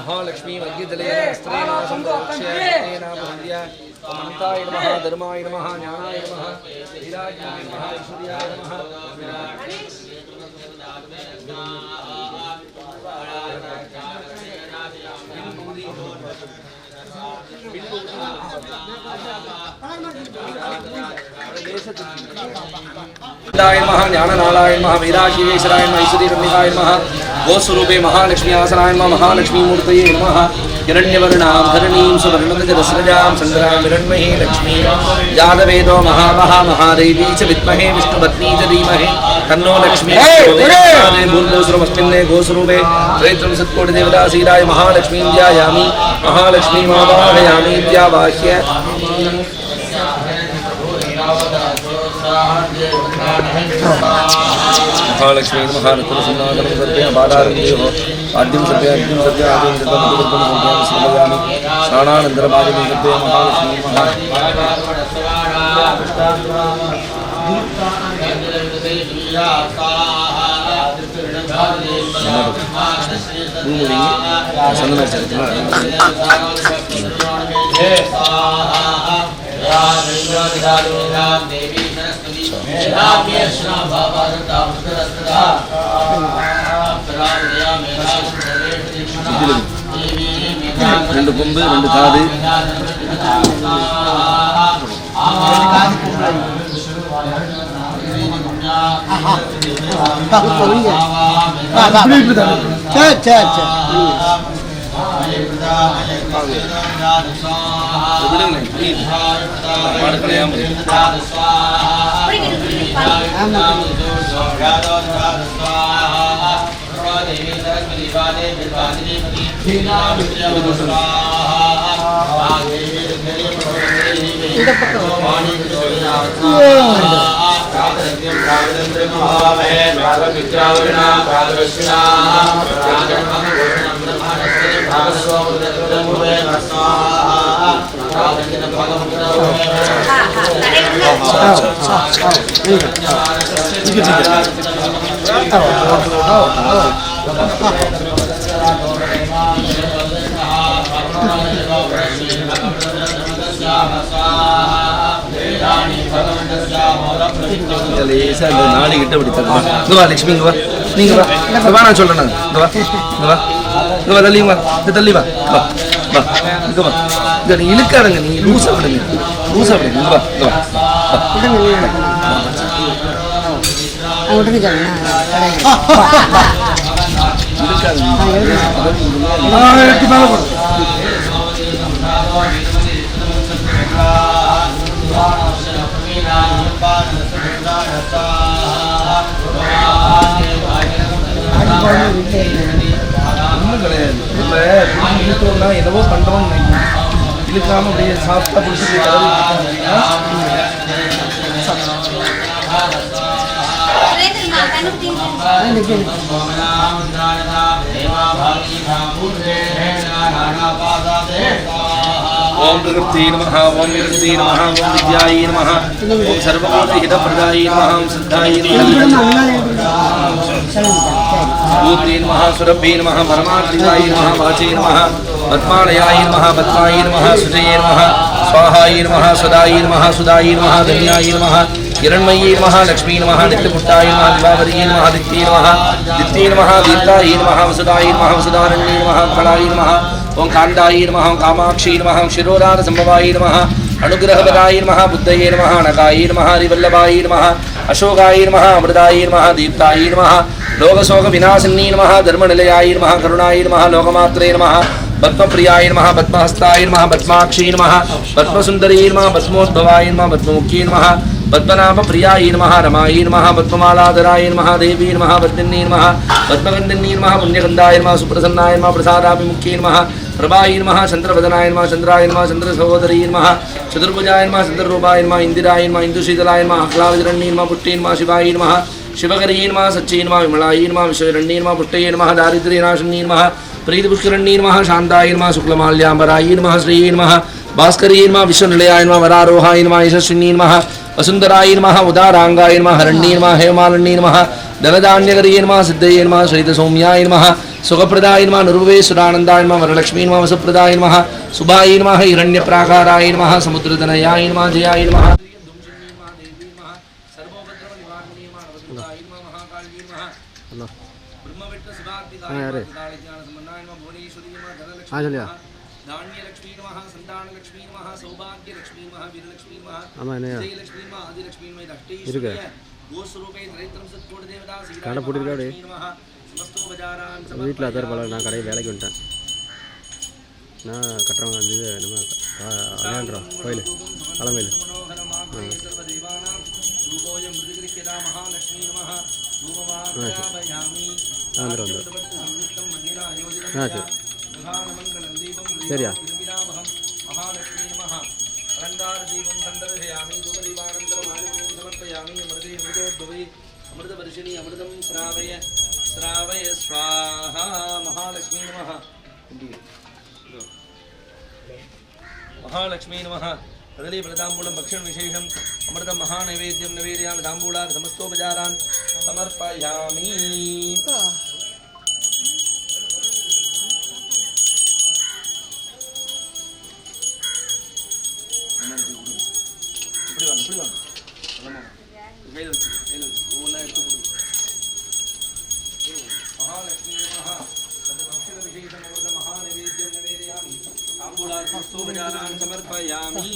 महालक्ष्मी मन्ताय नमः धर्माय नमः ज्ञानाय नमः वीराय नमः ऐश्वर्याय नमः ज्ञाननालाय नमः वीराशिवेश्वराय नमः ऐश्वर्यरम्यकाय नमः गोस्वरूपे महालक्ष्मी आसनाय नमः महालक्ष्मी मूर्तये नमः हिरण्यवर्णां धरणीं सुवर्णमृगरस्रजां सङ्ग्रां हिरण्मये लक्ष्मी जातवेदो महामहा महादेवी च विद्महे विष्णुपत्नी च धीमहि तन्नो लक्ष्मी भूर्भुवस्वरमस्मिन्ने गोस्वरूपे त्रैत्रं सत्कोटिदेवतासीराय महालक्ष्मीं ध्यायामि महालक्ष्मीमावाहयामि इत्यावाह्य महालक्ष्मी महारत्नसंनादनं सर्वे बालारण्यो आद्यं सर्वे अर्घ्यं सर्वे आद्यं सर्वं समर्पयामि स्नानानन्तरमादिं सर्वे महालक्ष्मी ரெண்டு கொம்பு ரெண்டு காது நாடி கிட்ட அப்படி தருவா. இங்க வா லட்சுமி, இங்க வா, நீங்க வா, இங்க வா, நான் சொல்றேன். இங்க வா, இங்க வா, இங்க வா, தள்ளி வா, தள்ளி வா, வா வா, இங்க வா, இங்க நீ இழுக்காதங்க, நீங்க லூசா விடுங்க, லூசா விடுங்க, இங்க வா, இங்க வா, ஒன்றும் கிடையாது. இப்போ இழுத்தோம்னா என்னவோ பண்றோம், இழுக்காம அப்படியே சாப்பிட்டா பிடிச்சி ओम प्रकृति नमः ओम विकृति नमः ओम विद्याय नमः ओम सर्वभूत हितप्रदाय नमः ओम सिद्धाय भूते नमः सुरभे नमः परमात्माय नमः वाचे नमः पद्मालयाय नमः पद्माय नमः सुजये नमः स्वाहाय नमः सदाय नमः सुदाय नमः धन्याय नमः हिरण्मयी नमः लक्ष्मी नमः नित्यपुष्टाय नमः दिवावरी नमः दित्ये नमः दीप्ताय नमः वसुदाय नमः वसुदारण्ये नमः कलाय नमः ओं कांदाय नमः कामाक्षी नमः शिरोरार संभवाय नमः अनुग्रहवराय नमः बुद्धये नमः नकाय नमः हरिवल्लभाय नमः अशोकाय नमः अमृताय नमः दीप्ताय नमः लोकशोक विनाशिनी नमः धर्मनिलयाय नमः करुणाय नमः लोकमात्रे नमः पद्मप्रियाय नमः पद्महस्ताय नमः पद्माक्षी नमः पद्मसुंदरी नमः पद्मोद्भवाय नमः पद्ममुख्ये नमः पद्मनाभ प्रियाय नमः रमाय नमः पद्ममालाधराय नमः देवी नमः पद्मिन्नी नमः पद्मगन्धिन्नी नमः पुण्यगन्धाय नमः सुप्रसन्नाय नमः प्रसादाभिमुख्ये नमः प्रभाय नमः चन्द्रवदनाय नमः चन्द्राय नमः चन्द्रसहोदरी नमः चतुर्भुजाय नमः चन्द्ररूपाय नमः इंदिराय नमः इंदुशीतलाय नमः आह्लादजरण्ये नमः पुट्टे नमः शिवाय नमः शिवकर्ये नमः सच्चे नमः विमलाय नमः विश्वरण्ये नमः पुट्टये नमः दारिद्र्यनाशिन्ये नमः प्रीतिपुष्करण्ये नमः शान्ताय नमः शुक्लमाल्याम्बराय नमः श्रीये नमः भास्कर्ये नमः विश्वनिलयाय नमः वरारोहाय नमः यशस्विन्ये नमः वसुंधराय नमः उदारांगाय नमः हरण्ये नमः हेमालन्ये नमः धनधान्यकर्ये नमः सिद्धये नमः श्रीतसौम्याय नमः सुखप्रदाय नमः निर्वेशुरानन्दाय नमः वरलक्ष्मी नमः वसुप्रदाय नमः सुभाय नमः हिरण्यप्राकाराय नमः समुद्रतनयाय नमः जयाय नमः கடை போட்டிருக்கா அப்படியே வீட்டில் அதார் பல நான் கடையை வேலைக்கு வந்துட்டேன். நான் கட்டுறவங்க வந்து நம்ம விளையாண்டுறோம் கோயில் தலைமையில் வந்துடும் சரி சரியா अमृतवर्षिणी अमृतं श्रावय श्रावय स्वाहा महालक्ष्मी नमः महालक्ष्मी नमः कदली प्रताम्बूलं भक्षण विशेषम अमृतं महानैवेद्यं नैवेद्यामि ताम्बूलात् समस्तोपचारान् समर्पयामि. சமர்ப்பயாமி.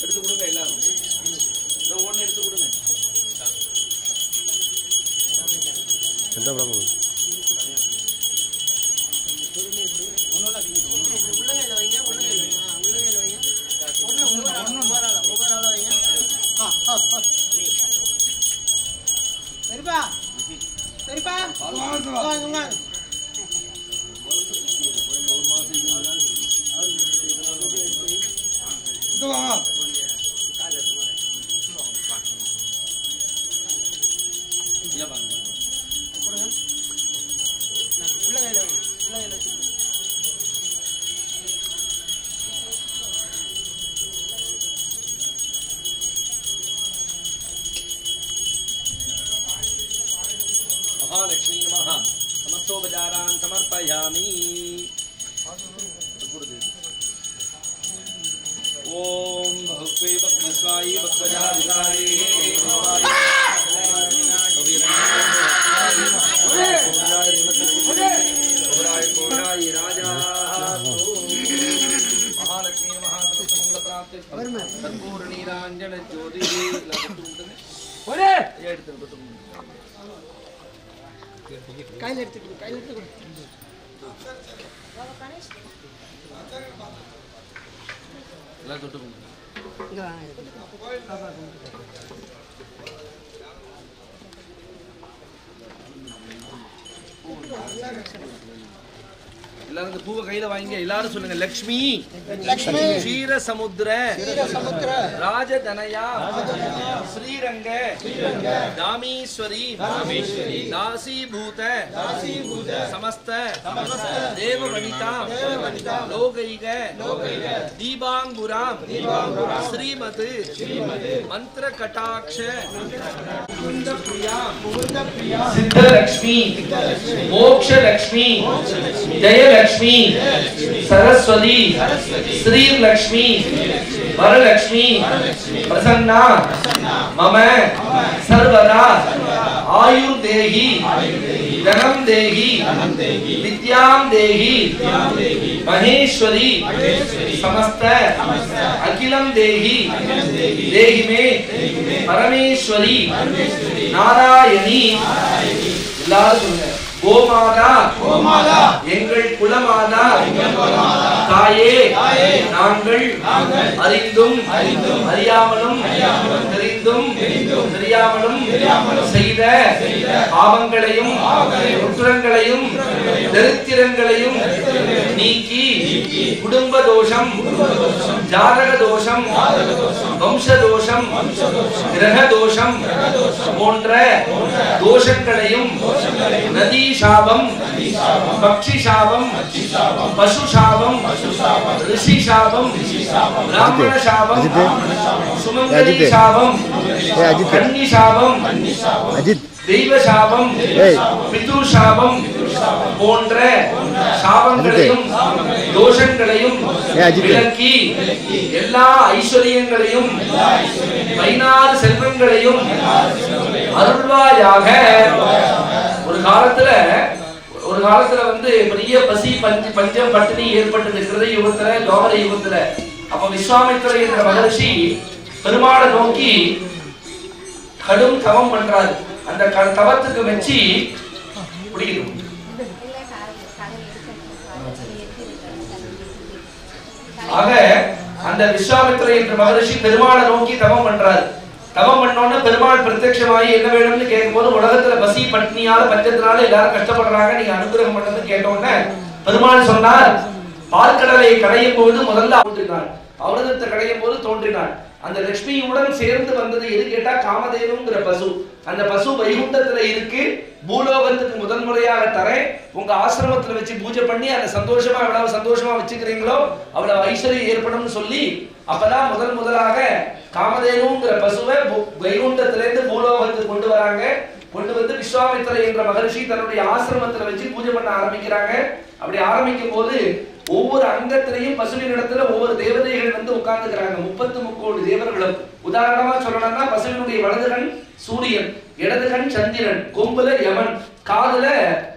எடுத்து கொடுங்க எல்லாரும். இந்த ஒண்ணு எடுத்து கொடுங்க. எந்த பிரம்மம் महालक्ष्मी नमः समस्तोपचारान् समर्पयामि. ओम भगवे भगवस्वाई भगवजाधिकारे राजा महालक्ष्मी नमः समस्तमंगल प्राप्ति संपूर्ण नीरांजन ज्योति கையில் எடுத்துக்கணும் கையில் எடுத்துக்கணும் எல்லாம் தொட்டுக்கணும். இங்கே வாங்க எல்லாரும் இந்த பூவை கையில வாங்க. எல்லாரும் சொல்லுங்க லக்ஷ்மி க்ஷீர சமுத்திர ராஜதனயா ஸ்ரீரங்க தாமீஸ்வரி தாசீபூத சமஸ்த தேவவனிதா லோகைக தீபாங்குராம் ஸ்ரீமத் மந்திர கடாட்ச சித்தலக்ஷ்மி மோக்ஷலக்ஷ்மி जयलक्ष्मी सरस्वती श्रीलक्ष्मी वरलक्ष्मी प्रसन्ना मम सर्वदा आयुर्देहि धनं देहि विद्यां देहि महेश्वरी समस्त अखिलं देहि देहि मे परमेश्वरी नारायणी. गोमादा எங்கள் குலமாதா தாயே நாங்கள் அறிந்தும் அறியாமலும் தெரிந்தும் தெரியாமலும் செய்த பாவங்களையும் குற்றங்களையும் தரித்திரங்களையும் நீக்கி குடும்ப தோஷம் ஜாதக தோஷம் வம்ச தோஷம் கிரக தோஷம் போன்ற தோஷங்களையும் நதி சாபம் பக்ஷி சாபம் பசு சாபம் ரிஷி சாபம் பிராமண சாபம் சுமங்கலி சாபம் கன்னி சாபம் தெய்வ சாபம் பித்ரு சாபம் போன்ற சாபங்களையும் தோஷங்களையும் விலக்கி எல்லா ஐஸ்வர்யங்களையும் 16 செல்வங்களையும் அருள்வாயாக. ஒரு காலத்துல வந்து பெரிய பசி பஞ்சம் பட்டினி ஏற்பட்டது கிருத யுகத்துல துவாபர யுகத்துல. அப்ப விஸ்வாமித்திர என்ற மகர்ஷி பெருமாளை நோக்கி கடும் தவம் பண்றாரு. அந்த தவத்துக்கு மெச்சி பிடிக்கணும். ஆக அந்த விஸ்வாமித்திர என்ற மகர்ஷி பெருமாளை நோக்கி தவம் பண்றாரு. தவம் பண்ணோன்னு பெருமாள் பிரத்யட்சமாயி என்ன வேணும்னு கேட்கும்போது, உலகத்துல பசி பட்னியால பஞ்சத்தினால எல்லாரும் கஷ்டப்படுறாங்க, நீங்க அனுகிரகம் பண்ணணும்னு கேட்டோன்னு பெருமாள் சொன்னார், பால்கடலை கடையும் போது முதல்ல தோன்றினார், அமிர்தத்தை கடையும் போது தோன்றினார். அந்த லட்சுமியுடன் சேர்ந்து வந்தது எது கேட்டா காமதேனுங்கிற பசு. அந்த பசு வைகுண்டத்துல இருக்கு, பூலோகத்துக்கு முதல் முறையாக தரேன், உங்க ஆசிரமத்துல வச்சு பூஜை பண்ணி அந்த சந்தோஷமா எவ்வளவு சந்தோஷமா வச்சுக்கிறீங்களோ அவ்வளவு ஐஸ்வர்யம் ஏற்படும் சொல்லி அப்பதான் முதலாக காமதேனுங்கிற பசுவை வைகுண்டத்திலிருந்து பூலோகத்துக்கு கொண்டு வராங்க. கொண்டு வந்து விஸ்வாமித்திர என்ற மகர்ஷி தன்னுடைய ஆசிரமத்துல வச்சு பூஜை பண்ண ஆரம்பிக்கிறாங்க. அப்படி ஆரம்பிக்கும் போது ஒவ்வொரு அங்கத்திலையும் பசுவின் இடத்துல ஒவ்வொரு தேவதைகள் வந்து உட்கார்ந்துக்கிறாங்க. 33 கோடி தேவர்களும். உதாரணமா சொல்லணும்னா பசுவினுடைய வலது கண் சூரியன், இடது கண் சந்திரன், கொம்புல யமன், காதுல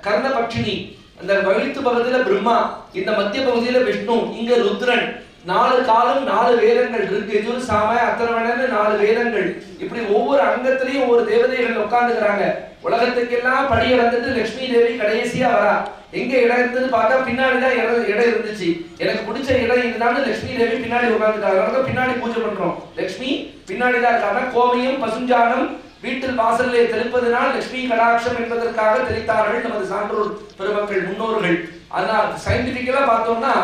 கர்ணபட்சினி, அந்த வயிற்று பகுதியில பிரம்மா, இந்த மத்திய பகுதியில விஷ்ணு, இங்க ருத்ரன். 4 காலம் 4 வேதங்கள் இருக்கு. எஜுர் சாம அத்தர்வணன்னு 4 வேதங்கள். இப்படி ஒவ்வொரு அங்கத்திலையும் ஒவ்வொரு தேவதைகள் உட்கார்ந்துக்கிறாங்க. உலகத்துக்கெல்லாம் படிய வந்துட்டு லட்சுமி தேவி கடைசியா வரா. எங்க இடம் இருந்தது பார்த்தா பின்னாடிதான் இடம் இருந்துச்சு. எனக்கு பிடிச்ச இடம் இதுதான். லட்சுமி தேவி பின்னாடி உட்கார்ந்துட்டாங்க. பின்னாடி பூஜை பண்றோம். லட்சுமி பின்னாடிதான் இருக்காங்க. கோமியம் பசுஞ்சாணம் வீட்டில் வாசலிலே தெளிப்பதனால் லட்சுமி கடாட்சம் என்பதற்காக தெளித்தார்கள் நமது சான்றோர் பெருமக்கள் முன்னோர்கள். அதனால் சயின்டிபிக்கலா பார்த்தோம்னா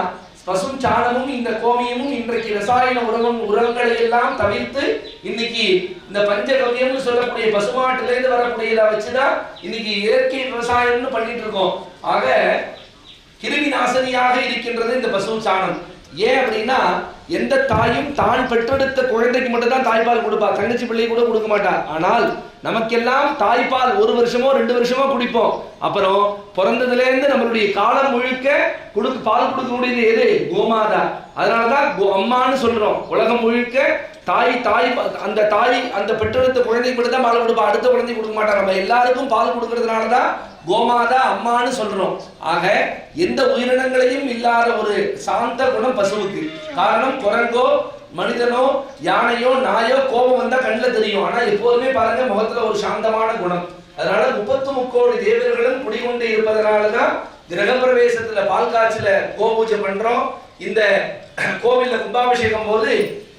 பசும் சாணமும் இந்த கோமியமும் இன்றைக்கு ரசாயன உரங்களை எல்லாம் தவிர்த்து இன்னைக்கு இந்த பஞ்சகவ்யம்னு சொல்லக்கூடிய பசுமாட்டுல இருந்து வரக்கூடியதை வச்சுதான் இன்னைக்கு இயற்கை விவசாயம்னு பண்ணிட்டு இருக்கோம். ஆக கிருமி நாசினியாக இருக்கின்றது இந்த பசு சாணம். ஏன் அப்படின்னா எந்த தாயும் தான் பெற்றெடுத்த குழந்தைக்கு மட்டும் தான் தாய்ப்பால் கொடுப்பா, தங்கச்சி பிள்ளை கூட கொடுக்க மாட்டா. ஆனால் நமக்கெல்லாம் தாய்ப்பால் 1 வருஷமோ 2 வருஷமோ குடிப்போம். அப்புறம் பிறந்ததுல இருந்து நம்மளுடைய காலம் முழுக்க பால் கொடுக்கக்கூடியது எது? கோமாதா. அதனாலதான் அம்மான்னு சொல்றோம். உலகம் முழுக்க தாய் அந்த பெற்றெடுத்த குழந்தைக்கு மட்டும் தான் பால் கொடுப்பா, அடுத்த குழந்தை கொடுக்க மாட்டா. நம்ம எல்லாருக்கும் பால் கொடுக்கறதுனாலதான் கோமாதா அம்மான்னு சொல்றோம். ஆக எந்த உயிரினங்களையும் இல்லாத ஒரு சாந்த குணம் பசுவுக்கு. காரணம் குரங்கோ மனிதனோ யானையோ நாயோ கோபம் வந்தா கண்ணில் தெரியும். ஆனா எப்போதுமே பாருங்க முகத்துல ஒரு சாந்தமான குணம். அதனால 33 கோடி தேவர்களும் குடிகொண்டு இருப்பதனாலதான் கிரகப்பிரவேசத்துல பால் காய்ச்சல கோபூஜை பண்றோம். இந்த கோவில்ல கும்பாபிஷேகம் போது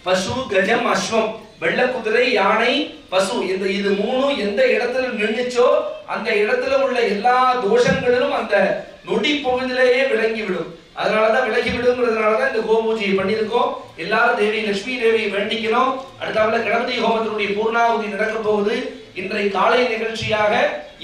பசு கஜம் அஸ்வம் வெள்ளை குதிரை யானை பசு இது 3 எந்த இடத்துல நின்னுச்சோ அந்த இடத்துல உள்ள எல்லா தோஷங்களிலும் அந்த நொடி பொழுதிலேயே விளங்கிவிடும். அதனாலதான் விலகிவிடுங்கிறதுனாலதான் இந்த கோபூஜையை பண்ணியிருக்கோம். எல்லாரும் தேவி லட்சுமி தேவியை வேண்டிக்கணும். அடுத்தாப்புல கணபதி ஹோமத்தினுடைய பூர்ணாகுதி நடக்க போகுது. இன்றைய காலை நிகழ்ச்சியாக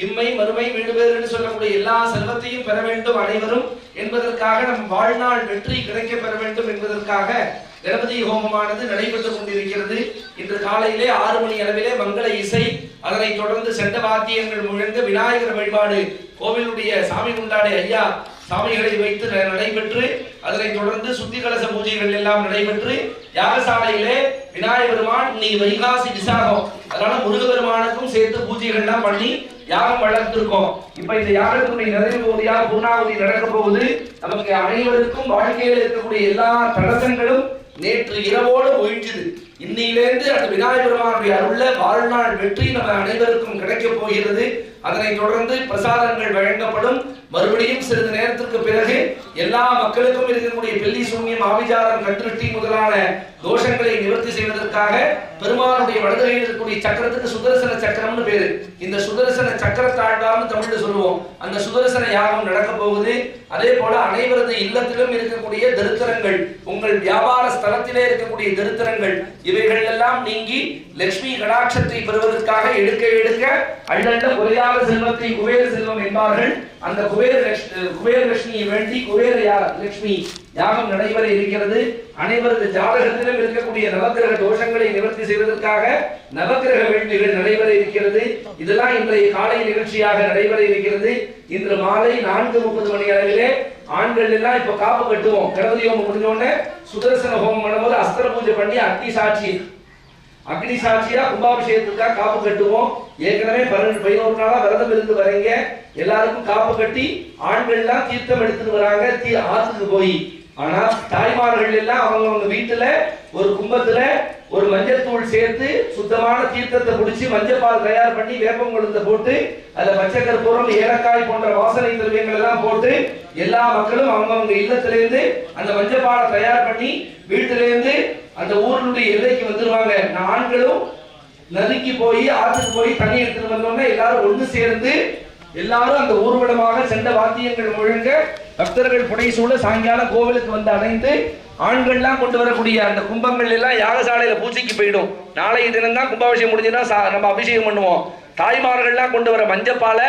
இம்மை மறுமை வீடு பேருன்னு சொல்லக்கூடிய எல்லா செல்வத்தையும் பெற வேண்டும் அனைவரும் என்பதற்காக நம் வாழ்நாள் வெற்றி கிடைக்க பெற வேண்டும் என்பதற்காக கணபதி ஹோமமானது நடைபெற்றுக் கொண்டிருக்கிறது. இன்று காலையிலே 6 மணி அளவிலே மங்கள இசை, அதனைத் தொடர்ந்து செண்ட வாத்தியங்கள் முழங்க விநாயகர் வழிபாடு கோவிலுடைய சாமி குண்டாடை ஐயா சாமிகளை வைத்து நடைபெற்று, அதனைத் தொடர்ந்து சுத்தி கலச பூஜைகள் எல்லாம் நடைபெற்று யாகசாலையிலே விநாயகர் பெருமான் இன்னைக்கு வைகாசி விசாகம், அதனால முருகபெருமானுக்கும் சேர்த்து பூஜைகள் எல்லாம் பண்ணி யாகம் வளர்த்திருக்கோம். இப்ப இந்த யாகத்தினுடைய நிறைவு பகுதியாக பூர்ணாகுதி நடக்க போகுது. நமக்கு அனைவருக்கும் வாழ்க்கையில் இருக்கக்கூடிய எல்லா தடசங்களும் நேற்று இரவோடு ஒழிஞ்சுது. இன்னிலிருந்து அந்த விநாயகர் பெருமானுடைய அருள்ல வாழ்நாள் வெற்றி நம்ம அனைவருக்கும் கிடைக்க போகிறது. அதனைத் தொடர்ந்து பிரசாதங்கள் வழங்கப்படும். மறுபடியும் சிறிது நேரத்திற்கு பிறகு எல்லா மக்களுக்கும் இருக்கக்கூடிய பெல்லி சூன்யம் ஆவிச்சாரம் கட்டுருட்டி முதலான தோஷங்களை நிவர்த்தி செய்வதற்காக பெருமானுடைய வலதுகையில் இருக்கக்கூடிய சக்கரத்துக்கு சுதர்சன சக்கரம்னு பேரு. இந்த சுதர்சன சக்கரத்தாழ்வார்னு தமிழ்ல சொல்லுவோம். அந்த சுதர்சன யாகம் நடக்க போகுது. அதே போல அனைவரது இல்லத்திலும் இருக்கக்கூடிய தரித்திரங்கள், உங்கள் வியாபார ஸ்தலத்திலே இருக்கக்கூடிய தரித்திரங்கள் இவைகள் எல்லாம் நீங்கி லட்சுமி கடாட்சத்தை பெறுவதற்காக எடுக்க எடுக்க அள்ளண்ட குறையாத செல்வத்தை குபேர செல்வம் என்பார்கள். அந்த குபேர லட்சுமியை வேண்டி குபேர லட்சுமி யாகம் நடைபெற இருக்கிறது. அனைவரது ஜாதகத்திலும் இருக்கக்கூடிய நவக்கிரக தோஷங்களை நிவர்த்தி செய்வதற்காக நவக்கிரக வேள்விகள் நடைபெற இருக்கிறது. இதெல்லாம் இன்றைய காலை நிகழ்ச்சியாக நடைபெற இருக்கிறது. இன்று மாலை 4:30 மணி அளவிலே ஆண்கள் எல்லாம் இப்ப காப்பு கட்டுவோம். கணபதி ஹோமம் முடிஞ்சோடனே சுதர்சன ஹோமம் பண்ணும்போது அஸ்திர பூஜை பண்ணி அக்னி சாட்சியா கும்பாபிஷேகத்துக்காக காப்பு கட்டுவோம். ஏற்கனவே 11 நாளா விரதம் இருந்து வரீங்க. எல்லாருக்கும் காப்பு கட்டி ஆண்கள் எல்லாம் தீர்த்தம் எடுத்துட்டு வராங்க ஆத்துக்கு போய். ஆனா தாய்மார்கள் எல்லாம் அவங்க வீட்டுல ஒரு கும்பத்துல ஒரு மஞ்சள் தூள் சேர்த்து சுத்தமான தீர்த்தத்தை குடிச்சு மஞ்சள் பால் தயார் பண்ணி வேப்பம் கொழுந்த போட்டு அதுல பச்சை கற்பூரம் ஏலக்காய் போன்ற வாசனை திரவியங்கள் எல்லாம் போட்டு எல்லா மக்களும் அவங்க இல்லத்திலிருந்து அந்த மஞ்சள் பாலை தயார் பண்ணி வீட்டிலிருந்து அந்த ஊருடைய எல்லைக்கு வந்துருவாங்க. ஆண்களும் நதிக்கு போய் ஆற்றுக்கு போய் தண்ணி எடுத்துட்டு வந்தோம்னா எல்லாரும் ஒன்று சேர்ந்து எல்லாரும் அந்த ஊர்வலமாக செண்ட வாத்தியங்கள் முழங்க பக்தர்கள் புடைசூழ சாயங்காலம் கோவிலுக்கு வந்து அடைந்து ஆண்கள்லாம் கொண்டு வரக்கூடிய அந்த கும்பங்கள் எல்லாம் யாகசாலையில பூஜைக்கு போயிடும். நாளைய தினம் தான் கும்பாபிஷேகம் முடிஞ்சுன்னா நம்ம அபிஷேகம் பண்ணுவோம். தாய்மார்கள்லாம் கொண்டு வர மஞ்சப்பாலை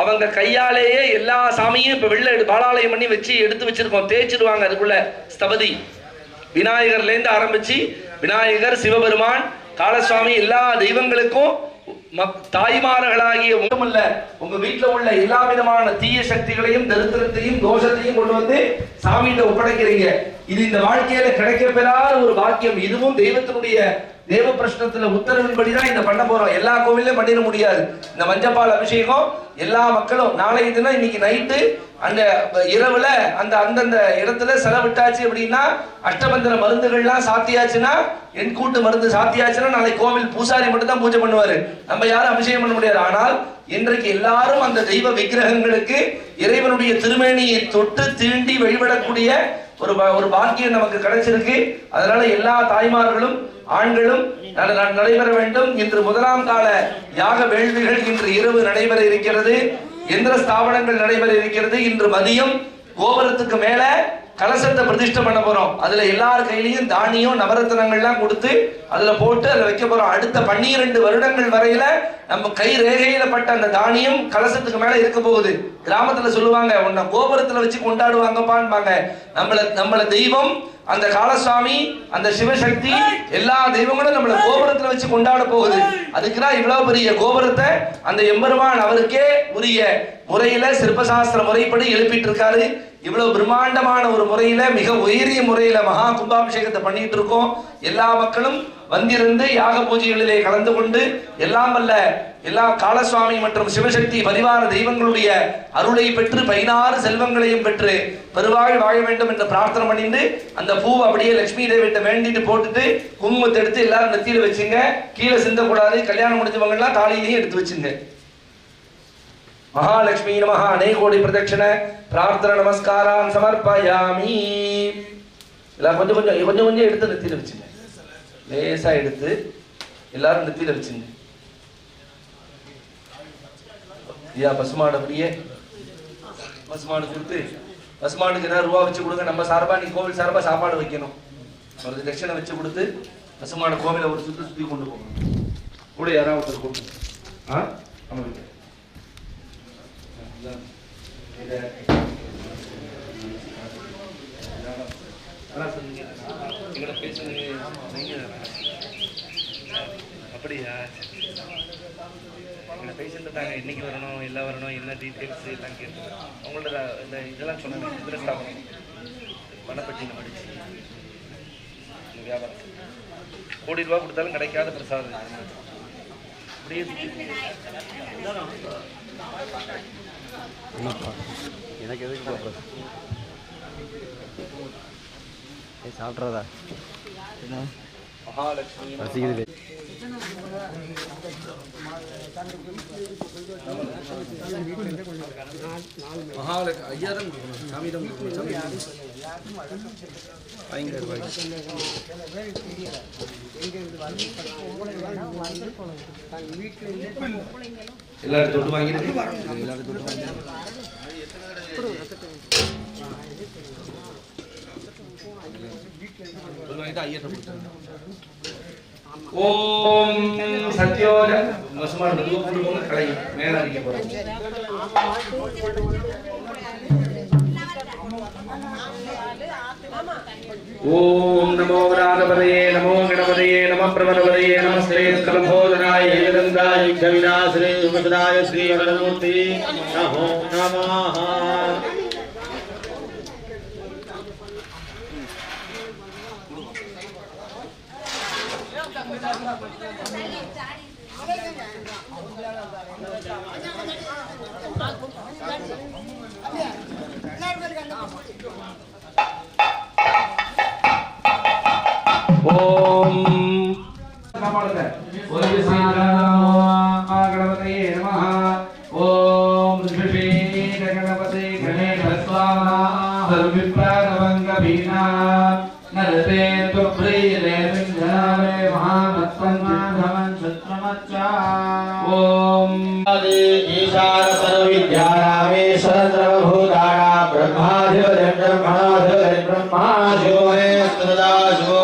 அவங்க கையாலேயே எல்லா சாமியும் இப்ப வெள்ள பாலாலயம் பண்ணி வச்சு எடுத்து வச்சிருக்கோம். தேய்ச்சிடுவாங்க. அதுக்குள்ள ஸ்தபதி விநாயகர்ல இருந்து ஆரம்பிச்சு விநாயகர், சிவபெருமான், காலசுவாமி எல்லா தெய்வங்களுக்கும் தாய்மார்களாகிய மட்டுமல்ல உங்க வீட்டுல உள்ள எல்லா விதமான தீய சக்திகளையும் தரித்திரத்தையும் தோஷத்தையும் கொண்டு வந்து சாமியிட்ட ஒப்படைக்கிறீங்க. இது இந்த வாழ்க்கையில கிடைக்க பெறாத ஒரு பாக்கியம். இதுவும் தெய்வத்தினுடைய தேவ பிரஷ்னத்துல உத்தரவின்படிதான் இந்த பண்ண போறோம். எல்லா கோவிலையும் பண்ணிட முடியாது. இந்த மஞ்சப்பால் அபிஷேகம் எல்லா மக்களும் நாளைக்கு தினம் இன்னைக்கு நைட்டு அந்த இரவுல அந்த அந்தந்த இடத்துல செலவிட்டாச்சு அப்படின்னா, அஷ்டபந்தன மருந்துகள்லாம் சாத்தியாச்சுன்னா, என் கூட்டு மருந்து சாத்தியாச்சுன்னா, நாளை கோவில் பூசாரி மட்டும் தான் பூஜை பண்ணுவாரு, நம்ம யாரும் அபிஷேகம் பண்ண முடியாது. ஆனால் இன்றைக்கு எல்லாரும் அந்த தெய்வ விக்கிரகங்களுக்கு இறைவனுடைய திருமேனியை தொட்டு தீண்டி வழிபடக்கூடிய ஒரு பாக்கியம் நமக்கு கிடைச்சிருக்கு. அதனால எல்லா தாய்மார்களும் ஆண்களும் நடைபெற வேண்டும். இன்று முதலாம் கால யாக வேள்விகள் இன்று இரவு நடைபெற இருக்கிறது. எந்திர ஸ்தாபனங்கள் நடைபெற இருக்கிறது. இன்று மதியம் கோபுரத்துக்கு மேல கலசத்தை பிரதிஷ்டை பண்ண போறோம். அதுல எல்லார் கையிலையும் தானியம் நவரத்னங்கள்லாம் கொடுத்து அதுல போட்டு அதுல வைக்க போறோம். அடுத்த 12 வருடங்கள் வரையில நம்ம கை ரேகையில பட்ட அந்த தானியம் கலசத்துக்கு மேல இருக்க போகுது. கிராமத்துல சொல்லுவாங்க, உன்னை கோபுரத்துல வச்சு கொண்டாடுவாங்கப்பான்பாங்க. நம்மள தெய்வம் அந்த காலசுவாமி, அந்த சிவசக்தி, எல்லா தெய்வங்களும் நம்மள கோபுரத்துல வச்சு கொண்டாட போகுது. அதுக்குதான் இவ்வளவு பெரிய கோபுரத்தை அந்த எம்பெருமான் அவருக்கே உரிய முறையில சிற்பசாஸ்திர முறைப்படி எழுப்பிட்டு இருக்காரு. இவ்வளவு பிரம்மாண்டமான ஒரு முறையில, மிக உயரிய முறையில மகா கும்பாபிஷேகத்தை பண்ணிட்டு இருக்கோம். எல்லா மக்களும் வந்திருந்து யாக பூஜைகளிலே கலந்து கொண்டு எல்லாம் வல்ல எல்லா காலசுவாமி மற்றும் சிவசக்தி பரிவார தெய்வங்களுடைய அருளை பெற்று 16 செல்வங்களையும் பெற்று பெருவாழ் வாழ வேண்டும் என்று பிரார்த்தனை பண்ணிட்டு அந்த பூவை அப்படியே லட்சுமி தேவிட்ட வேண்டிட்டு போட்டுட்டு குங்குமத்தை எடுத்து எல்லாரும் நெத்தியில வச்சுங்க. கீழே சிந்தக்கூடாது. கல்யாணம் முடிஞ்சவங்க எல்லாம் தாலியிலையும் எடுத்து வச்சுங்க. மகாலட்சுமி நமஹ அநேகோடி பிரதட்சண பிரார்த்தன நமஸ்காரான் சமர்ப்பயாமி. எல்லாம் கொஞ்சம் கொஞ்சம் எடுத்து நெத்தியில வச்சுங்க. லேசா எடுத்து எல்லாரும் நெத்தியில வச்சுங்க. ஐயா பசுமாடு அப்படியே பசுமாடு கொடுத்து பசுமாடுக்கு ஏதாவது ரூபா வச்சு கொடுங்க. நம்ம சார்பா நீ கோவில் சார்பா சாப்பாடு வைக்கணும். அவருக்கு தட்சணை வச்சு கொடுத்து பசுமாடு கோவில ஒரு சுத்தி கொண்டு போகணும். கூட யாராவது ஒருத்தர் கூப்பிட்டு நம்ம அப்படியா? எங்களை பேசிட்டுட்டாங்க, இன்னைக்கு வரணும், எல்லாம் வரணும், என்ன டீட்டெயில்ஸ் எல்லாம் கேட்டு அவங்களோட இந்த இதெல்லாம் சொன்னாங்க. இதில் ஸ்தாபனம் மணப்பட்டியில் படிச்சு இந்த வியாபாரம் கோடி ரூபா கொடுத்தாலும் கிடைக்காத பிரசாதம். அப்படியே எனக்கு எதுக்கு சாப்பிட்றதா மகாலட்சுமி ரசிக்குது. மகாலட்சுமி ஐயாயிரம் சாமியிடம் எல்லாரும் தொட்டு வாங்கிட்டு எல்லாரும் தொட்டு வாங்கிட்டு ஐயா ஓம் சத்யோஜ பசுமாடு மெதுவாக கலையும் மேல அடிக்க போறோம். ஓம் நமோ ராகவதயே நமோ கணபதயே நம பிரபலவதயே நமஸ்தே ஸ்கலம்போதனாய ஏகதந்தாய யுக்தவிநாசனே யுகதாய ஸ்ரீ வரதமூர்த்தி நமோ நமः. ஓம் கணபதயே நமः. ஓம் ரிஷபேன கணபதே கணேஷ ஸ்வாஹா சர்விப்ராதவங்கபீனா நரதே துப்ரீலே விஞ்ஞாவே மகாமத்வன்மாதவன் சத்ரமச்சா. ஓம் ஈசான சர்வவித்யாராமேஸ்வர சர்வபூதானாம் பிரம்மாதிபதிம் பிரம்மாதிபதிம் பிரம்மா சிவமே சதா சிவோ